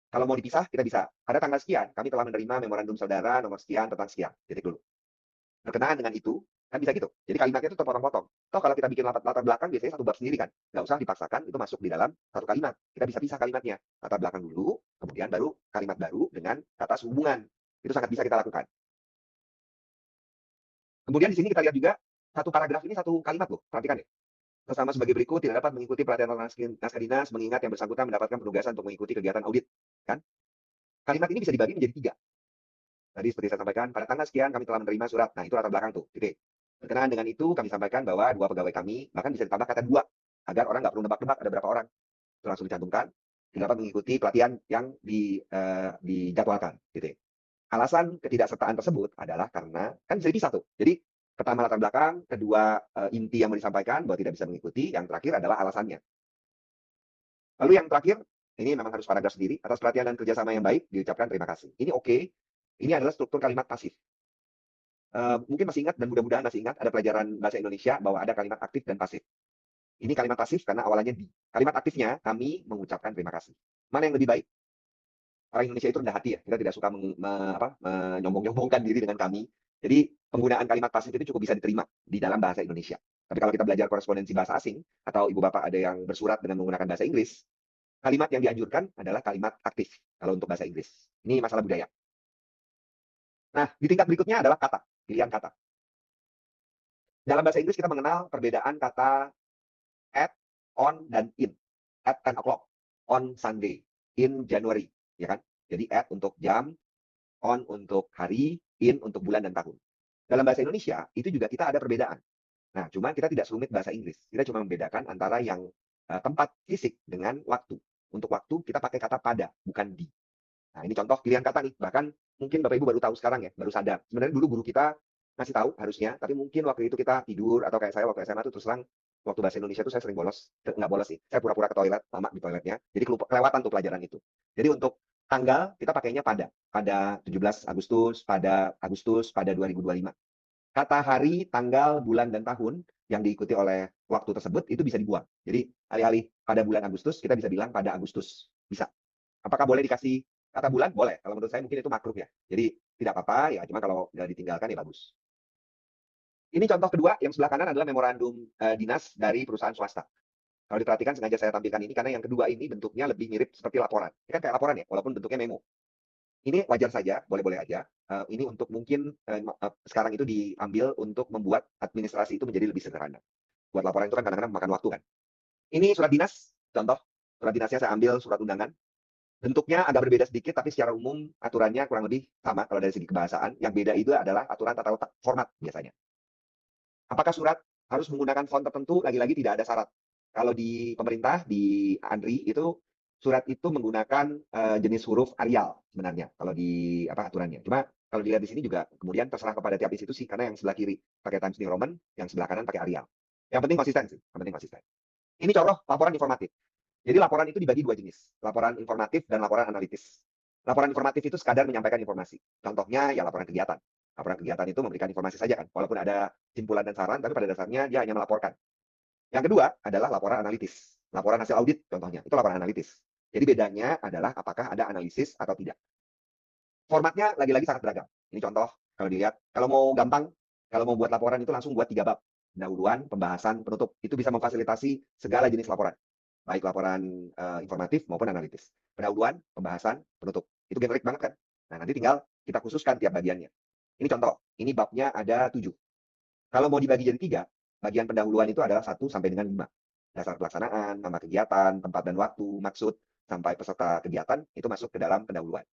S2: Kalau mau dipisah, kita bisa. Pada tanggal sekian, kami telah menerima memorandum saudara nomor sekian tentang sekian. Titik dulu. Berkenaan dengan itu, kan bisa gitu. Jadi kalimatnya itu terpotong-potong. Toh kalau kita bikin latar belakang, biasanya satu bab sendiri kan. Nggak usah dipaksakan, itu masuk di dalam satu kalimat. Kita bisa pisah kalimatnya. Latar belakang dulu, kemudian baru kalimat baru dengan kata sehubungan. Itu sangat bisa kita lakukan. Kemudian di sini kita lihat juga, satu paragraf ini satu kalimat loh. Perhatikan ya. Bersama sebagai berikut, tidak dapat mengikuti pelatihan naskah dinas, mengingat yang bersangkutan mendapatkan penugasan untuk mengikuti kegiatan audit. Kan? Kalimat ini bisa dibagi menjadi 3. Tadi seperti saya sampaikan, pada tanggal sekian kami telah menerima surat. Nah, itu latar belakang tuh. Titik. Berkenaan dengan itu, kami sampaikan bahwa 2 pegawai kami, bahkan bisa ditambah kata 2, agar orang nggak perlu nebak-nebak ada berapa orang. Itu langsung dicantumkan, tidak dapat mengikuti pelatihan yang dijadwalkan. Titik. Alasan ketidaksertaan tersebut adalah karena, kan bisa dipisah tuh. Jadi, pertama latar belakang, kedua inti yang mau disampaikan bahwa tidak bisa mengikuti, yang terakhir adalah alasannya. Lalu yang terakhir, ini memang harus paragraf sendiri, atas pelatihan dan kerjasama yang baik, diucapkan terima kasih. Ini oke. Ini adalah struktur kalimat pasif. Mungkin masih ingat dan mudah-mudahan masih ingat ada pelajaran bahasa Indonesia bahwa ada kalimat aktif dan pasif. Ini kalimat pasif karena awalnya di. Kalimat aktifnya kami mengucapkan terima kasih. Mana yang lebih baik? Orang Indonesia itu rendah hati ya. Kita tidak suka menyombong-nyombongkan diri dengan kami. Jadi penggunaan kalimat pasif itu cukup bisa diterima di dalam bahasa Indonesia. Tapi kalau kita belajar korespondensi bahasa asing atau ibu bapak ada yang bersurat dengan menggunakan bahasa Inggris, kalimat yang dianjurkan adalah kalimat aktif kalau untuk bahasa Inggris. Ini masalah budaya. Nah, di tingkat berikutnya adalah kata, pilihan kata. Dalam bahasa Inggris kita mengenal perbedaan kata at, on, dan in. At 10 o'clock, on Sunday, in January, ya kan? Jadi at untuk jam, on untuk hari, in untuk bulan dan tahun. Dalam bahasa Indonesia, itu juga kita ada perbedaan. Nah, cuma kita tidak serumit bahasa Inggris. Kita cuma membedakan antara yang tempat fisik dengan waktu. Untuk waktu kita pakai kata pada, bukan di. Nah, ini contoh pilihan kata nih. Bahkan mungkin Bapak Ibu baru tahu sekarang ya, baru sadar. Sebenarnya dulu guru kita ngasih tahu harusnya, tapi mungkin waktu itu kita tidur atau kayak saya waktu SMA tuh terus terang waktu bahasa Indonesia tuh saya sering bolos, nggak bolos sih. Saya pura-pura ke toilet, lama di toiletnya. Jadi kelewatan tuh pelajaran itu. Jadi untuk tanggal kita pakainya pada 17 Agustus, pada 2025. Kata hari, tanggal, bulan, dan tahun yang diikuti oleh waktu tersebut itu bisa dibuang. Jadi alih-alih pada bulan Agustus, kita bisa bilang pada Agustus. Bisa. Apakah boleh dikasih kata bulan? Boleh. Kalau menurut saya mungkin itu makruh ya. Jadi tidak apa-apa ya, cuma kalau nggak ditinggalkan ya bagus. Ini contoh kedua, yang sebelah kanan adalah memorandum dinas dari perusahaan swasta. Kalau diperhatikan sengaja saya tampilkan ini karena yang kedua ini bentuknya lebih mirip seperti laporan. Ini kan kayak laporan ya, walaupun bentuknya memo. Ini wajar saja, boleh-boleh aja. Ini untuk mungkin sekarang itu diambil untuk membuat administrasi itu menjadi lebih sederhana. Buat laporan itu kan kadang-kadang makan waktu kan. Ini surat dinas, contoh. Surat dinasnya saya ambil surat undangan. Bentuknya agak berbeda sedikit, tapi secara umum aturannya kurang lebih sama kalau dari segi kebahasaan. Yang beda itu adalah aturan tata letak format biasanya. Apakah surat harus menggunakan font tertentu? Lagi-lagi tidak ada syarat. Kalau di pemerintah, di ANRI itu surat itu menggunakan jenis huruf Arial sebenarnya kalau di aturannya. Cuma kalau dilihat di sini juga kemudian terserah kepada tiap institusi karena yang sebelah kiri pakai Times New Roman, yang sebelah kanan pakai Arial. Yang penting konsisten sih, yang penting konsisten. Ini contoh laporan informatif. Jadi laporan itu dibagi dua jenis, laporan informatif dan laporan analitis. Laporan informatif itu sekadar menyampaikan informasi. Contohnya ya laporan kegiatan. Laporan kegiatan itu memberikan informasi saja kan, walaupun ada simpulan dan saran, tapi pada dasarnya dia hanya melaporkan. Yang kedua adalah laporan analitis. Laporan hasil audit contohnya, itu laporan analitis. Jadi bedanya adalah apakah ada analisis atau tidak. Formatnya lagi-lagi sangat beragam. Ini contoh, kalau dilihat, kalau mau gampang, kalau mau buat laporan itu langsung buat 3 bab. Pendahuluan, pembahasan, penutup. Itu bisa memfasilitasi segala jenis laporan. Baik laporan informatif maupun analitis. Pendahuluan, pembahasan, penutup. Itu generik banget kan? Nah, nanti tinggal kita khususkan tiap bagiannya. Ini contoh, ini babnya ada 7. Kalau mau dibagi jadi 3, bagian pendahuluan itu adalah 1 sampai dengan 5. Dasar pelaksanaan, nama kegiatan, tempat dan waktu, maksud, sampai peserta kegiatan, itu masuk ke dalam pendahuluan.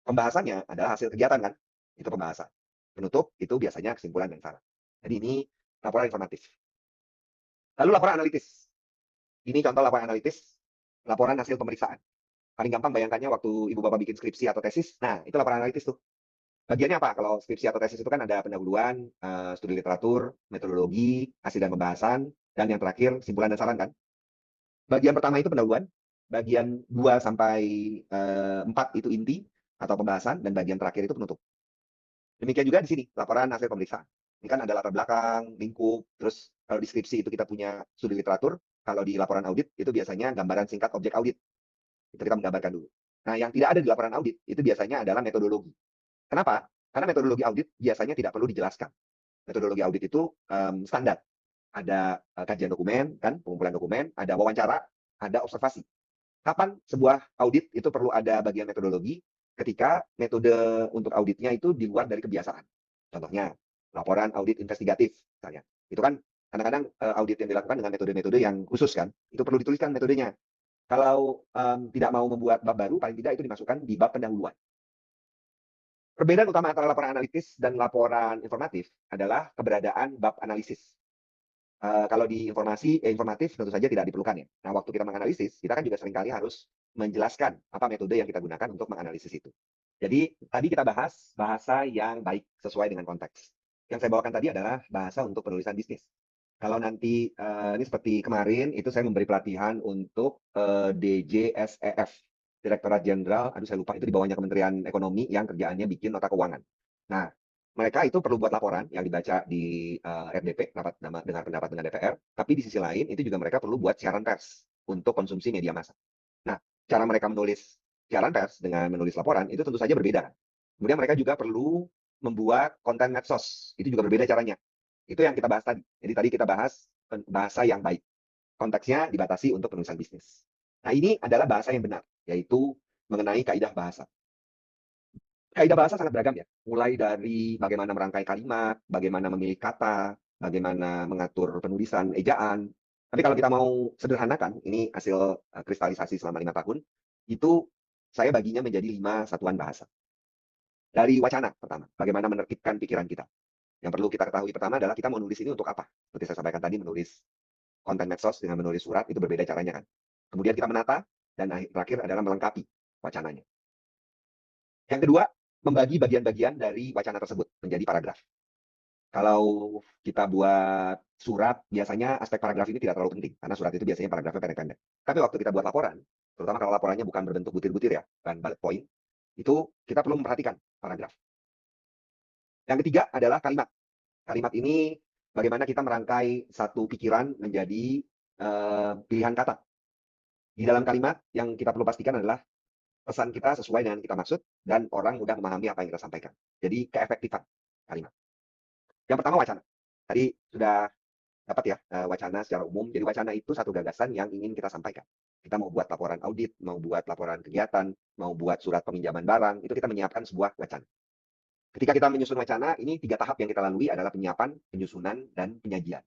S2: Pembahasannya adalah hasil kegiatan kan? Itu pembahasan. Penutup itu biasanya kesimpulan dan saran. Jadi ini laporan informatif. Lalu laporan analitis. Ini contoh laporan analitis, laporan hasil pemeriksaan. Paling gampang bayangkannya waktu Ibu Bapak bikin skripsi atau tesis, nah itu laporan analitis tuh. Bagiannya apa? Kalau skripsi atau tesis itu kan ada pendahuluan, studi literatur, metodologi, hasil dan pembahasan, dan yang terakhir simpulan dan saran kan. Bagian pertama itu pendahuluan, bagian 2 sampai 4 itu inti atau pembahasan, dan bagian terakhir itu penutup. Demikian juga di sini, laporan hasil pemeriksaan. Ini kan ada latar belakang, lingkup, terus kalau di skripsi itu kita punya studi literatur, kalau di laporan audit itu biasanya gambaran singkat objek audit. Itu kita menggambarkan dulu. Nah, yang tidak ada di laporan audit itu biasanya adalah metodologi. Kenapa? Karena metodologi audit biasanya tidak perlu dijelaskan. Metodologi audit itu standar. Ada kajian dokumen, kan, pengumpulan dokumen, ada wawancara, ada observasi. Kapan sebuah audit itu perlu ada bagian metodologi? Ketika metode untuk auditnya itu di luar dari kebiasaan. Contohnya, laporan audit investigatif, misalnya. Itu kan kadang-kadang audit yang dilakukan dengan metode-metode yang khusus kan. Itu perlu dituliskan metodenya. Kalau tidak mau membuat bab baru, paling tidak itu dimasukkan di bab pendahuluan. Perbedaan utama antara laporan analitis dan laporan informatif adalah keberadaan bab analisis. Kalau di informatif tentu saja tidak diperlukan ya. Nah, waktu kita menganalisis, kita kan juga seringkali harus menjelaskan apa metode yang kita gunakan untuk menganalisis itu. Jadi tadi kita bahas bahasa yang baik sesuai dengan konteks. Yang saya bawakan tadi adalah bahasa untuk penulisan bisnis. Kalau nanti ini seperti kemarin itu saya memberi pelatihan untuk DJSEF, Direktorat Jenderal, aduh saya lupa itu di bawahnya Kementerian Ekonomi yang kerjaannya bikin nota keuangan. Nah, mereka itu perlu buat laporan yang dibaca di RDP, rapat dengar pendapat dengan DPR, tapi di sisi lain itu juga mereka perlu buat siaran pers untuk konsumsi media massa. Nah, cara mereka menulis siaran pers dengan menulis laporan itu tentu saja berbeda. Kemudian mereka juga perlu membuat konten medsos, itu juga berbeda caranya. Itu yang kita bahas tadi. Jadi tadi kita bahas bahasa yang baik. Konteksnya dibatasi untuk penulisan bisnis. Nah, ini adalah bahasa yang benar, yaitu mengenai kaidah bahasa. Kaidah bahasa sangat beragam ya, mulai dari bagaimana merangkai kalimat, bagaimana memilih kata, bagaimana mengatur penulisan, ejaan. Tapi kalau kita mau sederhanakan, ini hasil kristalisasi selama 5 tahun, itu saya baginya menjadi 5 satuan bahasa. Dari wacana pertama, bagaimana menertibkan pikiran kita. Yang perlu kita ketahui pertama adalah kita mau nulis ini untuk apa? Seperti saya sampaikan tadi, menulis konten medsos dengan menulis surat itu berbeda caranya kan. Kemudian kita menata dan terakhir adalah melengkapi wacananya. Yang kedua, membagi bagian-bagian dari wacana tersebut menjadi paragraf. Kalau kita buat surat, biasanya aspek paragraf ini tidak terlalu penting karena surat itu biasanya paragrafnya pendek-pendek. Tapi waktu kita buat laporan, terutama kalau laporannya bukan berbentuk butir-butir ya, bukan bullet point, itu kita perlu memperhatikan paragraf. Yang ketiga adalah kalimat. Kalimat ini bagaimana kita merangkai satu pikiran menjadi pilihan kata. Di dalam kalimat yang kita perlu pastikan adalah pesan kita sesuai dengan kita maksud dan orang mudah memahami apa yang kita sampaikan. Jadi keefektifan kalimat. Yang pertama wacana. Tadi sudah dapat ya wacana secara umum. Jadi wacana itu satu gagasan yang ingin kita sampaikan. Kita mau buat laporan audit, mau buat laporan kegiatan, mau buat surat peminjaman barang, itu kita menyiapkan sebuah wacana. Ketika kita menyusun wacana, ini 3 tahap yang kita lalui adalah penyiapan, penyusunan, dan penyajian.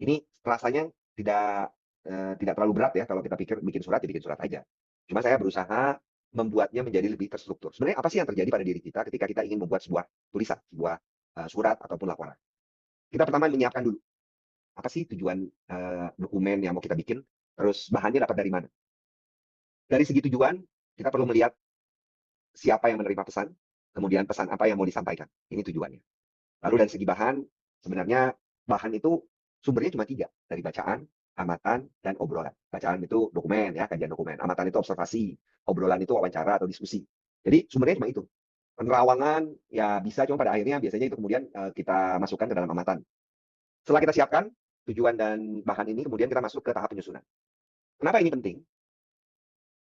S2: Ini rasanya tidak terlalu berat ya kalau kita pikir bikin surat ya bikin surat aja. Cuma saya berusaha membuatnya menjadi lebih terstruktur. Sebenarnya apa sih yang terjadi pada diri kita ketika kita ingin membuat sebuah tulisan, sebuah surat ataupun laporan? Kita pertama menyiapkan dulu apa sih tujuan dokumen yang mau kita bikin, terus bahannya dapat dari mana. Dari segi tujuan, kita perlu melihat siapa yang menerima pesan, kemudian pesan apa yang mau disampaikan. Ini tujuannya. Lalu dari segi bahan, sebenarnya bahan itu sumbernya cuma 3, dari bacaan, amatan, dan obrolan. Bacaan itu dokumen ya, kajian dokumen. Amatan itu observasi, obrolan itu wawancara atau diskusi. Jadi sumbernya cuma itu. Penerawangan ya bisa, cuma pada akhirnya biasanya itu kemudian kita masukkan ke dalam amatan. Setelah kita siapkan tujuan dan bahan ini, kemudian kita masuk ke tahap penyusunan. Kenapa ini penting?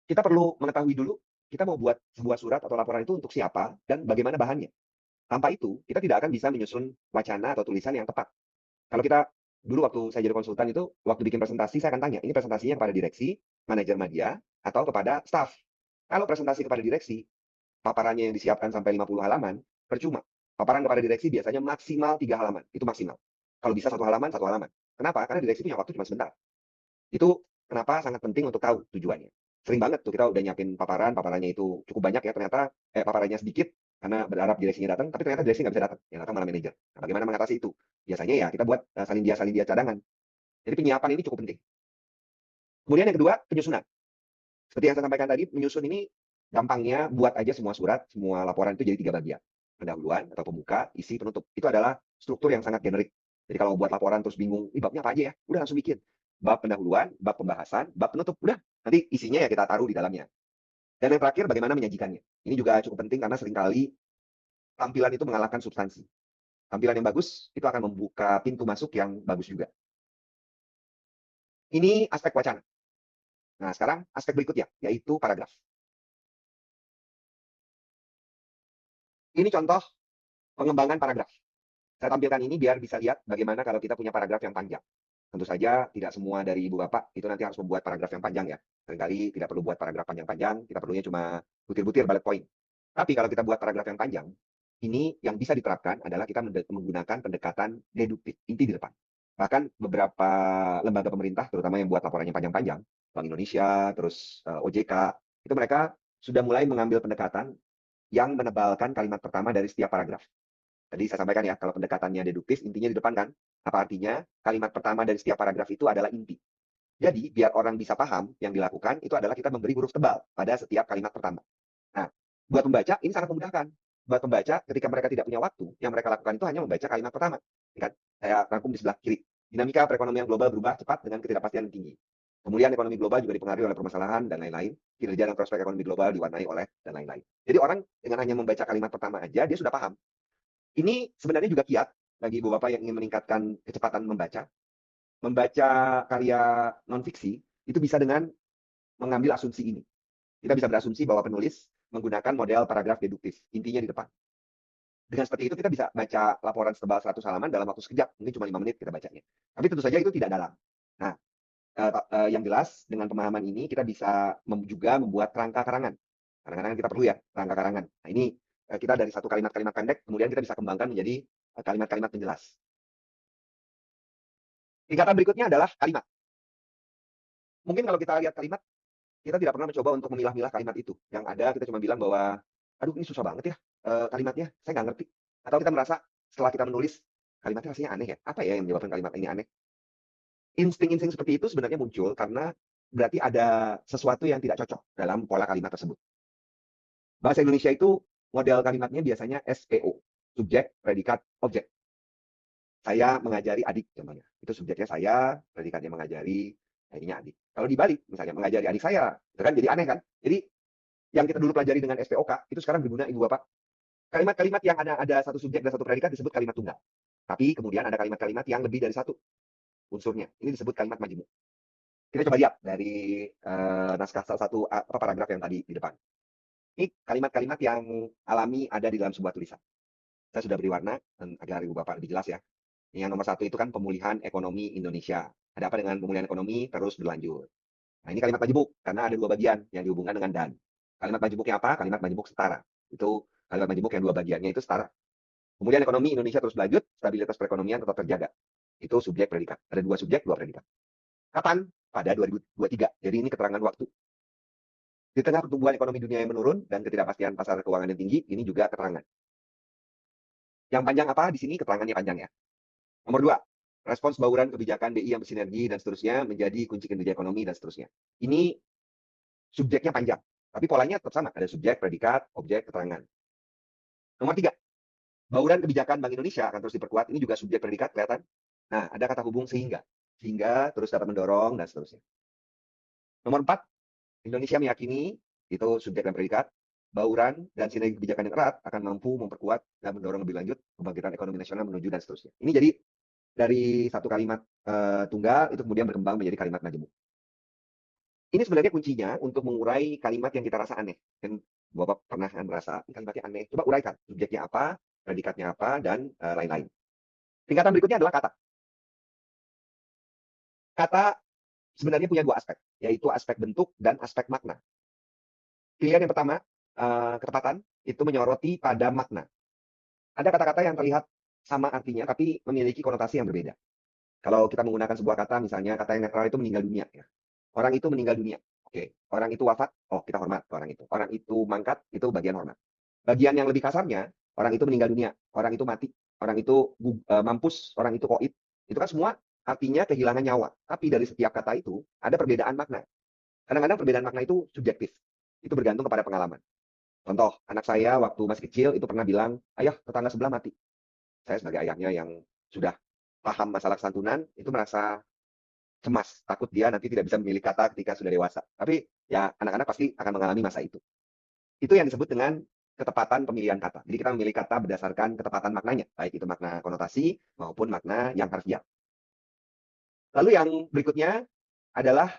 S2: Kita perlu mengetahui dulu kita mau buat sebuah surat atau laporan itu untuk siapa dan bagaimana bahannya. Tanpa itu, kita tidak akan bisa menyusun wacana atau tulisan yang tepat. Kalau kita dulu waktu saya jadi konsultan itu, waktu bikin presentasi saya akan tanya, ini presentasinya kepada direksi, manajer media, atau kepada staff. Kalau presentasi kepada direksi, paparannya yang disiapkan sampai 50 halaman, percuma. Paparan kepada direksi biasanya maksimal 3 halaman, itu maksimal. Kalau bisa 1 halaman, 1 halaman. Kenapa? Karena direksi punya waktu cuma sebentar. Itu kenapa sangat penting untuk tahu tujuannya. Sering banget tuh kita udah nyiapin paparan, paparannya itu cukup banyak ya, ternyata paparannya sedikit, karena berharap direksinya datang, tapi ternyata direksi nggak bisa datang, yang datang malah manajer. Nah, bagaimana mengatasi itu? Biasanya ya kita buat salin dia cadangan. Jadi penyiapan ini cukup penting. Kemudian yang kedua, penyusunan. Seperti yang saya sampaikan tadi, menyusun ini gampangnya buat aja semua surat, semua laporan itu jadi 3 bagian. Pendahuluan atau pembuka, isi, penutup. Itu adalah struktur yang sangat generik. Jadi kalau buat laporan terus bingung, ini babnya apa aja ya? Udah langsung bikin. Bab pendahuluan, bab pembahasan, bab penutup. Udah, nanti isinya ya kita taruh di dalamnya. Dan yang terakhir, bagaimana menyajikannya. Ini juga cukup penting karena seringkali tampilan itu mengalahkan substansi. Tampilan yang bagus itu akan membuka pintu masuk yang bagus juga. Ini aspek wacana. Nah, sekarang aspek berikutnya, yaitu paragraf. Ini contoh pengembangan paragraf. Saya tampilkan ini biar bisa lihat bagaimana kalau kita punya paragraf yang panjang. Tentu saja tidak semua dari ibu bapak itu nanti harus membuat paragraf yang panjang ya. Seringkali tidak perlu buat paragraf panjang-panjang, kita perlunya cuma butir-butir bullet point. Tapi kalau kita buat paragraf yang panjang, ini yang bisa diterapkan adalah kita menggunakan pendekatan deduktif, inti di depan. Bahkan beberapa lembaga pemerintah, terutama yang buat laporannya panjang-panjang, Bank Indonesia, terus OJK, itu mereka sudah mulai mengambil pendekatan yang menebalkan kalimat pertama dari setiap paragraf. Tadi saya sampaikan ya, kalau pendekatannya deduktif, intinya di depan kan. Apa artinya? Kalimat pertama dari setiap paragraf itu adalah inti. Jadi, biar orang bisa paham, yang dilakukan itu adalah kita memberi huruf tebal pada setiap kalimat pertama. Nah, buat pembaca, ini sangat memudahkan. Buat pembaca, ketika mereka tidak punya waktu, yang mereka lakukan itu hanya membaca kalimat pertama. Kan? Saya rangkum di sebelah kiri. Dinamika perekonomian global berubah cepat dengan ketidakpastian yang tinggi. Kemudian ekonomi global juga dipengaruhi oleh permasalahan dan lain-lain. Kinerja dan prospek ekonomi global diwarnai oleh dan lain-lain. Jadi orang dengan hanya membaca kalimat pertama aja, dia sudah paham. Ini sebenarnya juga kiat bagi ibu bapak yang ingin meningkatkan kecepatan membaca. Membaca karya non-fiksi itu bisa dengan mengambil asumsi ini. Kita bisa berasumsi bahwa penulis menggunakan model paragraf deduktif, intinya di depan. Dengan seperti itu kita bisa baca laporan setebal 100 halaman dalam waktu sekejap, mungkin cuma 5 menit kita bacanya. Tapi tentu saja itu tidak dalam. Nah, yang jelas dengan pemahaman ini kita bisa juga membuat kerangka karangan. Kadang-kadang kita perlu ya kerangka karangan. Nah, ini kita dari satu kalimat-kalimat pendek, kemudian kita bisa kembangkan menjadi kalimat-kalimat penjelas. Tingkatan berikutnya adalah kalimat. Mungkin kalau kita lihat kalimat, kita tidak pernah mencoba untuk memilah-milah kalimat itu. Yang ada kita cuma bilang bahwa, "Aduh ini susah banget ya, kalimatnya, saya nggak ngerti." Atau kita merasa setelah kita menulis, "Kalimatnya rasanya aneh ya, apa ya yang menyebabkan kalimat ini aneh?" Insting-insting seperti itu sebenarnya muncul karena berarti ada sesuatu yang tidak cocok dalam pola kalimat tersebut. Bahasa Indonesia itu model kalimatnya biasanya SPO, subjek, predikat, objek. Saya mengajari adik contohnya. Itu subjeknya saya, predikatnya mengajari, jadinya adik. Kalau dibalik misalnya mengajari adik saya, itu kan jadi aneh kan? Jadi yang kita dulu pelajari dengan SPOK itu sekarang berguna Ibu Bapak. Kalimat-kalimat yang ada satu subjek dan satu predikat disebut kalimat tunggal. Tapi kemudian ada kalimat-kalimat yang lebih dari satu unsurnya. Ini disebut kalimat majemuk. Kita coba lihat dari naskah salah satu paragraf yang tadi di depan. Ini kalimat-kalimat yang alami ada di dalam sebuah tulisan. Saya sudah beri warna dan agar Ibu Bapak lebih jelas ya. Yang nomor satu itu kan pemulihan ekonomi Indonesia. Ada apa dengan pemulihan ekonomi terus berlanjut. Nah ini kalimat majemuk karena ada dua bagian yang dihubungkan dengan dan. Kalimat majemuknya apa? Kalimat majemuk setara. Itu kalimat majemuk yang dua bagiannya itu setara. Kemudian ekonomi Indonesia terus berlanjut, stabilitas perekonomian tetap terjaga. Itu subjek predikat. Ada dua subjek, dua predikat. Kapan? Pada 2023. Jadi ini keterangan waktu. Di tengah pertumbuhan ekonomi dunia yang menurun dan ketidakpastian pasar keuangan yang tinggi, ini juga keterangan. Yang panjang apa? Di sini keterangannya panjang ya. Nomor dua, respons bauran kebijakan BI yang bersinergi dan seterusnya menjadi kunci kinerja ekonomi dan seterusnya. Ini subjeknya panjang, tapi polanya tetap sama. Ada subjek, predikat, objek, keterangan. Nomor tiga, bauran kebijakan Bank Indonesia akan terus diperkuat. Ini juga subjek predikat, kelihatan. Nah, ada kata hubung sehingga. Sehingga terus dapat mendorong dan seterusnya. Nomor empat, Indonesia meyakini, itu subjek dan predikat, bauran dan sinergi kebijakan yang erat akan mampu memperkuat dan mendorong lebih lanjut kebangkitan ekonomi nasional menuju dan seterusnya. Ini jadi dari satu kalimat tunggal itu kemudian berkembang menjadi kalimat majemuk. Ini sebenarnya kuncinya untuk mengurai kalimat yang kita rasa aneh. Dan Bapak pernah merasa kalimatnya aneh. Coba uraikan subjeknya apa, predikatnya apa, dan lain-lain. Tingkatan berikutnya adalah kata. Kata sebenarnya punya dua aspek, yaitu aspek bentuk dan aspek makna. Pilihan yang pertama, ketepatan, itu menyoroti pada makna. Ada kata-kata yang terlihat sama artinya, tapi memiliki konotasi yang berbeda. Kalau kita menggunakan sebuah kata, misalnya kata yang netral itu meninggal dunia. Ya. Orang itu meninggal dunia. Oke. Orang itu wafat, oh kita hormat ke orang itu. Orang itu mangkat, itu bagian hormat. Bagian yang lebih kasarnya, orang itu meninggal dunia. Orang itu mati. Orang itu mampus. Orang itu koid. Itu kan semua artinya kehilangan nyawa. Tapi dari setiap kata itu, ada perbedaan makna. Kadang-kadang perbedaan makna itu subjektif. Itu bergantung kepada pengalaman. Contoh, anak saya waktu masih kecil itu pernah bilang, ayah tetangga sebelah mati. Saya sebagai ayahnya yang sudah paham masalah santunan, itu merasa cemas, takut dia nanti tidak bisa memilih kata ketika sudah dewasa. Tapi ya anak-anak pasti akan mengalami masa itu. Itu yang disebut dengan ketepatan pemilihan kata. Jadi kita memilih kata berdasarkan ketepatan maknanya, baik itu makna konotasi maupun makna yang harfiah. Lalu yang berikutnya adalah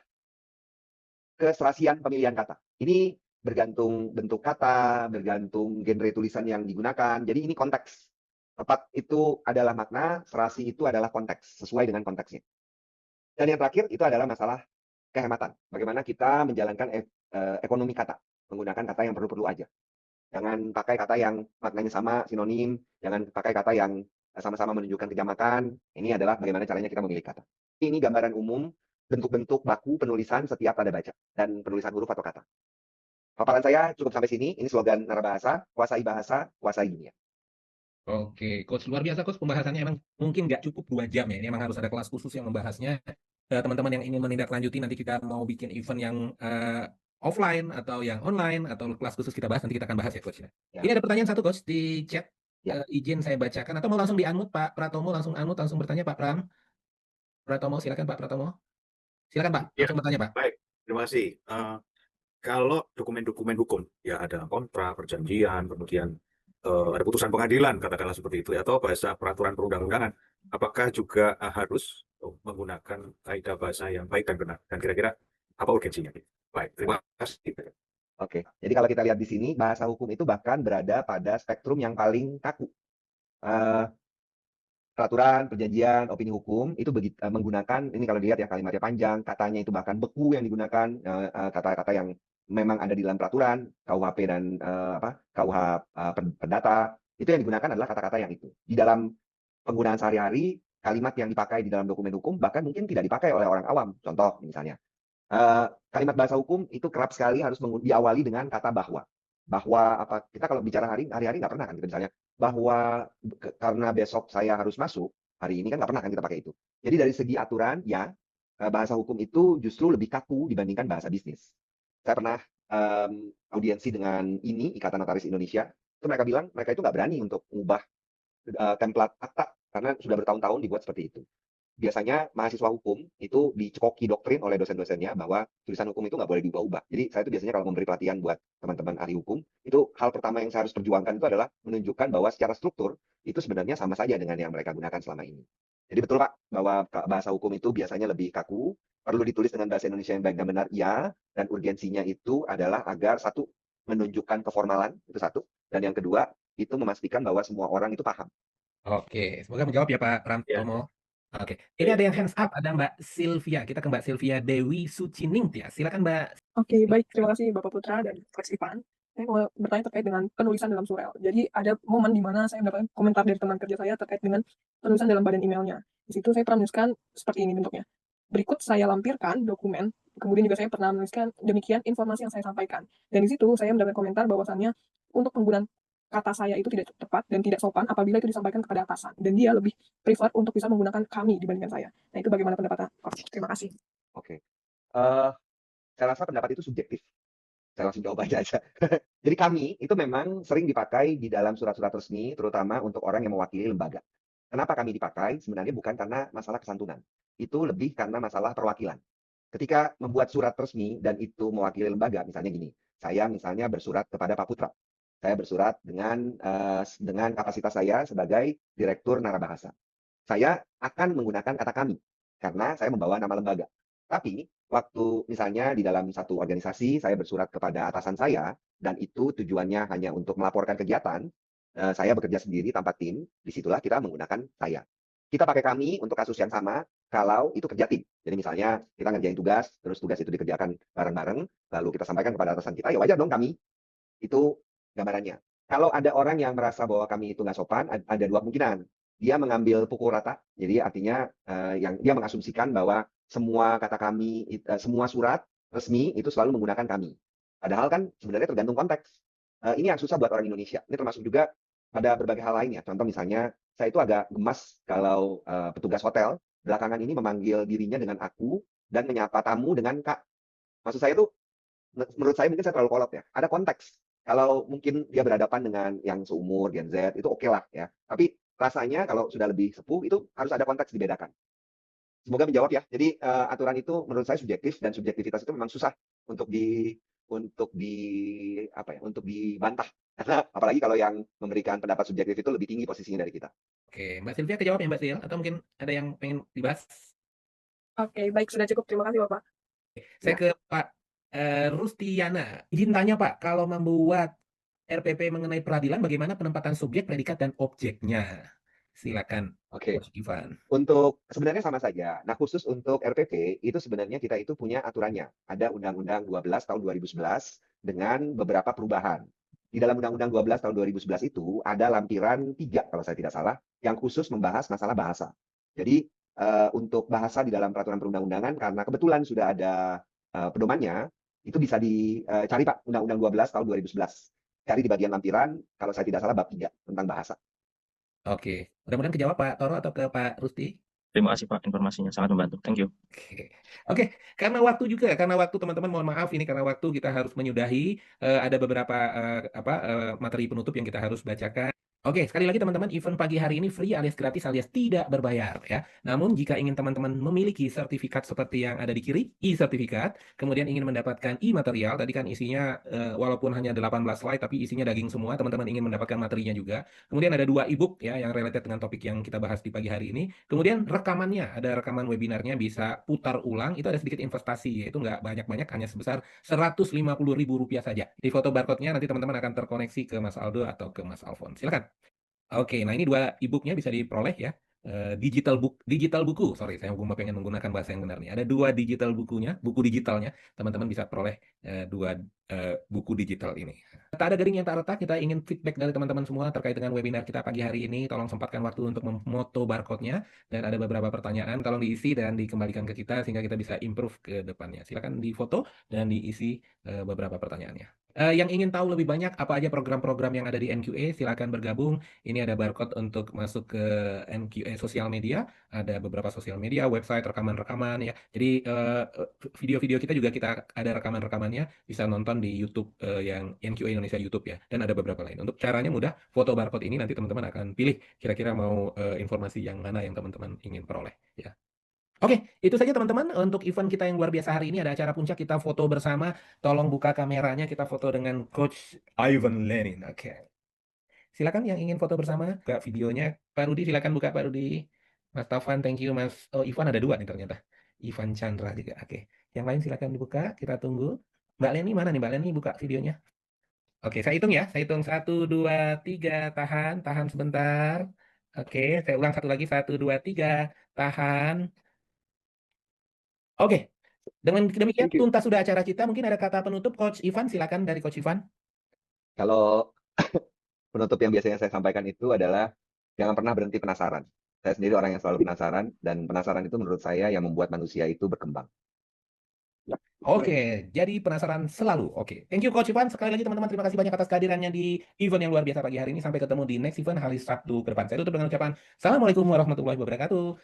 S2: keserasian pemilihan kata. Ini bergantung bentuk kata, bergantung genre tulisan yang digunakan. Jadi ini konteks. Tepat itu adalah makna, serasi itu adalah konteks, sesuai dengan konteksnya. Dan yang terakhir itu adalah masalah kehematan. Bagaimana kita menjalankan ekonomi kata, menggunakan kata yang perlu-perlu aja. Jangan pakai kata yang maknanya sama, sinonim. Jangan pakai kata yang sama-sama menunjukkan kejamakan. Ini adalah bagaimana caranya kita memilih kata. Ini gambaran umum bentuk-bentuk baku penulisan setiap tanda baca dan penulisan huruf atau kata. Paparan saya cukup sampai sini. Ini slogan Narabahasa, bahasa, kuasai dunia.
S1: Oke, Coach, luar biasa, Coach. Pembahasannya emang mungkin nggak cukup 2 jam ya. Ini emang harus ada kelas khusus yang membahasnya. Teman-teman yang ingin menindaklanjuti, nanti kita mau bikin event yang offline atau yang online, atau kelas khusus kita bahas, nanti kita akan bahas ya, Coach. Ya.
S2: Ya.
S1: Ini ada pertanyaan satu, Coach, di chat.
S2: Ya.
S1: Izin saya bacakan, atau mau langsung di-unmute, Pak Pratomo, langsung unmute, langsung bertanya, Pak Pram. Pratomo, silakan, Pak Pratomo. Silakan, Pak,
S3: Ya,
S1: langsung bertanya, Pak.
S3: baik. Terima kasih. Kalau dokumen-dokumen hukum, ya ada kontrak, perjanjian, kemudian ada putusan pengadilan, katakanlah seperti itu, atau bahasa peraturan perundang-undangan, apakah juga harus menggunakan kaidah bahasa yang baik dan benar? Dan kira-kira apa urgensinya? Baik, terima kasih.
S2: Oke, jadi kalau kita lihat di sini, bahasa hukum itu bahkan berada pada spektrum yang paling kaku. Peraturan, perjanjian, opini hukum itu menggunakan, ini kalau dilihat ya kalimatnya panjang, katanya itu bahkan beku yang digunakan, kata-kata yang memang ada di dalam peraturan, KUHP dan KUH Perdata, itu yang digunakan adalah kata-kata yang itu. Di dalam penggunaan sehari-hari, kalimat yang dipakai di dalam dokumen hukum bahkan mungkin tidak dipakai oleh orang awam. Contoh misalnya, Kalimat bahasa hukum itu kerap sekali harus diawali dengan kata bahwa. Bahwa apa, kita kalau bicara hari-hari nggak pernah kan kita misalnya, bahwa karena besok saya harus masuk, hari ini kan nggak pernah kan kita pakai itu. Jadi dari segi aturan, ya, bahasa hukum itu justru lebih kaku dibandingkan bahasa bisnis. Saya pernah audiensi dengan Ikatan Notaris Indonesia, itu mereka bilang mereka itu nggak berani untuk mengubah template akta karena sudah bertahun-tahun dibuat seperti itu. Biasanya mahasiswa hukum itu dicekoki doktrin oleh dosen-dosennya bahwa tulisan hukum itu nggak boleh diubah-ubah. Jadi saya itu biasanya kalau memberi pelatihan buat teman-teman ahli hukum, itu hal pertama yang saya harus perjuangkan itu adalah menunjukkan bahwa secara struktur itu sebenarnya sama saja dengan yang mereka gunakan selama ini. Jadi betul Pak, bahwa bahasa hukum itu biasanya lebih kaku, perlu ditulis dengan bahasa Indonesia yang baik dan benar, iya, dan urgensinya itu adalah agar satu, menunjukkan keformalan, itu satu, dan yang kedua, itu memastikan bahwa semua orang itu paham.
S1: Oke, semoga menjawab ya Pak
S3: Ya,
S1: Prantomo. Oke, ini ada yang hands up, ada Mbak Sylvia. Kita ke Mbak Sylvia Dewi Suciningtya. Silakan Mbak.
S4: Oke, baik. Terima kasih Bapak Putra dan Coach Ivan. Saya mau bertanya terkait dengan penulisan dalam surel. Jadi ada momen di mana saya mendapatkan komentar dari teman kerja saya terkait dengan penulisan dalam badan emailnya. Di situ saya pernah menuliskan seperti ini bentuknya. Berikut saya lampirkan dokumen. Kemudian juga saya pernah menuliskan demikian informasi yang saya sampaikan. Dan di situ saya mendapatkan komentar bahwasannya untuk penggunaan kata saya itu tidak tepat dan tidak sopan apabila itu disampaikan kepada atasan. Dan dia lebih prefer untuk bisa menggunakan kami dibandingkan saya. Nah, itu bagaimana pendapatnya, Coach? Terima kasih.
S2: Oke. Saya rasa pendapat itu subjektif. Saya langsung jawab aja. Jadi kami itu memang sering dipakai di dalam surat-surat resmi, terutama untuk orang yang mewakili lembaga. Kenapa kami dipakai? Sebenarnya bukan karena masalah kesantunan. Itu lebih karena masalah perwakilan. Ketika membuat surat resmi dan itu mewakili lembaga, misalnya gini, saya misalnya bersurat kepada Pak Putra. Saya bersurat dengan kapasitas saya sebagai Direktur Narabahasa. Saya akan menggunakan kata kami, karena saya membawa nama lembaga. Tapi, waktu misalnya di dalam satu organisasi, saya bersurat kepada atasan saya, dan itu tujuannya hanya untuk melaporkan kegiatan, saya bekerja sendiri tanpa tim, disitulah kita menggunakan saya. Kita pakai kami untuk kasus yang sama, kalau itu kerja tim. Jadi misalnya kita ngerjain tugas, terus tugas itu dikerjakan bareng-bareng, lalu kita sampaikan kepada atasan kita, ya wajar dong kami. Itu gambarannya. Kalau ada orang yang merasa bahwa kami itu nggak sopan, ada dua kemungkinan. Dia mengambil pukul rata, jadi artinya yang dia mengasumsikan bahwa semua kata kami, semua surat resmi itu selalu menggunakan kami. Padahal kan sebenarnya tergantung konteks. Ini yang susah buat orang Indonesia. Ini termasuk juga pada berbagai hal lainnya. Contoh misalnya, saya itu agak gemas kalau petugas hotel belakangan ini memanggil dirinya dengan aku dan menyapa tamu dengan Kak. Maksud saya tuh, menurut saya mungkin saya terlalu kolot ya. Ada konteks. Kalau mungkin dia berhadapan dengan yang seumur, Gen Z, itu oke lah ya. Tapi rasanya kalau sudah lebih sepuh, itu harus ada konteks dibedakan. Semoga menjawab ya. Jadi aturan itu menurut saya subjektif, dan subjektivitas itu memang susah untuk untuk dibantah. Karena apalagi kalau yang memberikan pendapat subjektif itu lebih tinggi posisinya dari kita.
S1: Oke, Mbak Sylvia kejawab ya Mbak Sil? Atau mungkin ada yang pengen dibahas?
S4: Oke, baik. Sudah cukup. Terima kasih, Bapak.
S1: Saya ke Pak Rustiana. Izin tanya Pak, kalau membuat RPP mengenai peradilan, bagaimana penempatan subjek, predikat, dan objeknya? Silakan,
S2: Oke.
S1: Coach Ivan.
S2: Untuk sebenarnya sama saja. Nah, khusus untuk RPP itu sebenarnya kita itu punya aturannya. Ada Undang-Undang 12 tahun 2011 dengan beberapa perubahan. Di dalam Undang-Undang 12 tahun 2011 itu ada lampiran 3 kalau saya tidak salah yang khusus membahas masalah bahasa. Jadi untuk bahasa di dalam peraturan perundang-undangan karena kebetulan sudah ada pedomannya, itu bisa dicari Pak, Undang-Undang 12 tahun 2011. Cari di bagian lampiran, kalau saya tidak salah bab 3 tentang bahasa.
S1: Oke, mudah-mudahan kejawab Pak Toro atau ke Pak Rusti.
S5: Terima kasih Pak, informasinya sangat membantu. Thank you.
S1: Oke, karena waktu juga, karena waktu teman-teman mohon maaf ini karena waktu kita harus menyudahi, ada beberapa materi penutup yang kita harus bacakan. Oke, sekali lagi teman-teman, event pagi hari ini free alias gratis alias tidak berbayar ya. Namun jika ingin teman-teman memiliki sertifikat seperti yang ada di kiri, e-sertifikat, kemudian ingin mendapatkan e-material, tadi kan isinya walaupun hanya 18 slide tapi isinya daging semua, teman-teman ingin mendapatkan materinya juga. Kemudian ada 2 e-book ya yang related dengan topik yang kita bahas di pagi hari ini. Kemudian rekamannya, ada rekaman webinarnya bisa putar ulang, itu ada sedikit investasi, yaitu nggak banyak-banyak, hanya sebesar Rp150.000 saja. Di foto barcode-nya nanti teman-teman akan terkoneksi ke Mas Aldo atau ke Mas Alfon. Silakan. Oke, nah ini 2 e-booknya bisa diperoleh ya. digital buku. Sorry, saya pengen menggunakan bahasa yang benar nih. Ada 2 digital bukunya, buku digitalnya. Teman-teman bisa peroleh 2 buku digital ini. Tak ada garing yang tak retak, kita ingin feedback dari teman-teman semua terkait dengan webinar kita pagi hari ini. Tolong sempatkan waktu untuk memoto barcode-nya. Dan ada beberapa pertanyaan, tolong diisi dan dikembalikan ke kita sehingga kita bisa improve ke depannya. Silakan difoto dan diisi beberapa pertanyaannya. Yang ingin tahu lebih banyak apa aja program-program yang ada di NQA, silakan bergabung. Ini ada barcode untuk masuk ke NQA sosial media. Ada beberapa sosial media, website, rekaman-rekaman ya. Jadi video-video kita juga kita ada rekaman-rekamannya, bisa nonton di YouTube yang NQA Indonesia YouTube ya. Dan ada beberapa lain. Untuk caranya mudah, foto barcode ini nanti teman-teman akan pilih kira-kira mau informasi yang mana yang teman-teman ingin peroleh ya. Oke, itu saja teman-teman untuk event kita yang luar biasa hari ini. Ada acara puncak, kita foto bersama. Tolong buka kameranya, kita foto dengan Coach Ivan Lenin. Oke. Silakan yang ingin foto bersama, buka videonya. Pak Rudi, silakan buka Pak Rudi. Mas Taufan, thank you Mas. Oh, Ivan ada 2 nih ternyata. Ivan Chandra juga. Oke. Yang lain silakan dibuka, kita tunggu. Mbak Leni mana nih? Mbak Leni buka videonya. Oke, saya hitung ya. Saya hitung 1, 2, 3. Tahan sebentar. Oke, saya ulang satu lagi. 1, 2, 3. Tahan. Oke, dengan demikian
S2: Thank you.
S1: tuntas sudah acara kita. Mungkin ada kata penutup Coach Ivan, silakan dari Coach Ivan.
S2: Kalau penutup yang biasanya saya sampaikan itu adalah jangan pernah berhenti penasaran. Saya sendiri orang yang selalu penasaran, dan penasaran itu menurut saya yang membuat manusia itu berkembang.
S1: Oke, jadi penasaran selalu. Oke, thank you Coach Ivan. Sekali lagi teman-teman, terima kasih banyak atas kehadirannya di event yang luar biasa pagi hari ini. Sampai ketemu di next event hari Sabtu ke depan. Saya tutup dengan ucapan Assalamualaikum warahmatullahi wabarakatuh.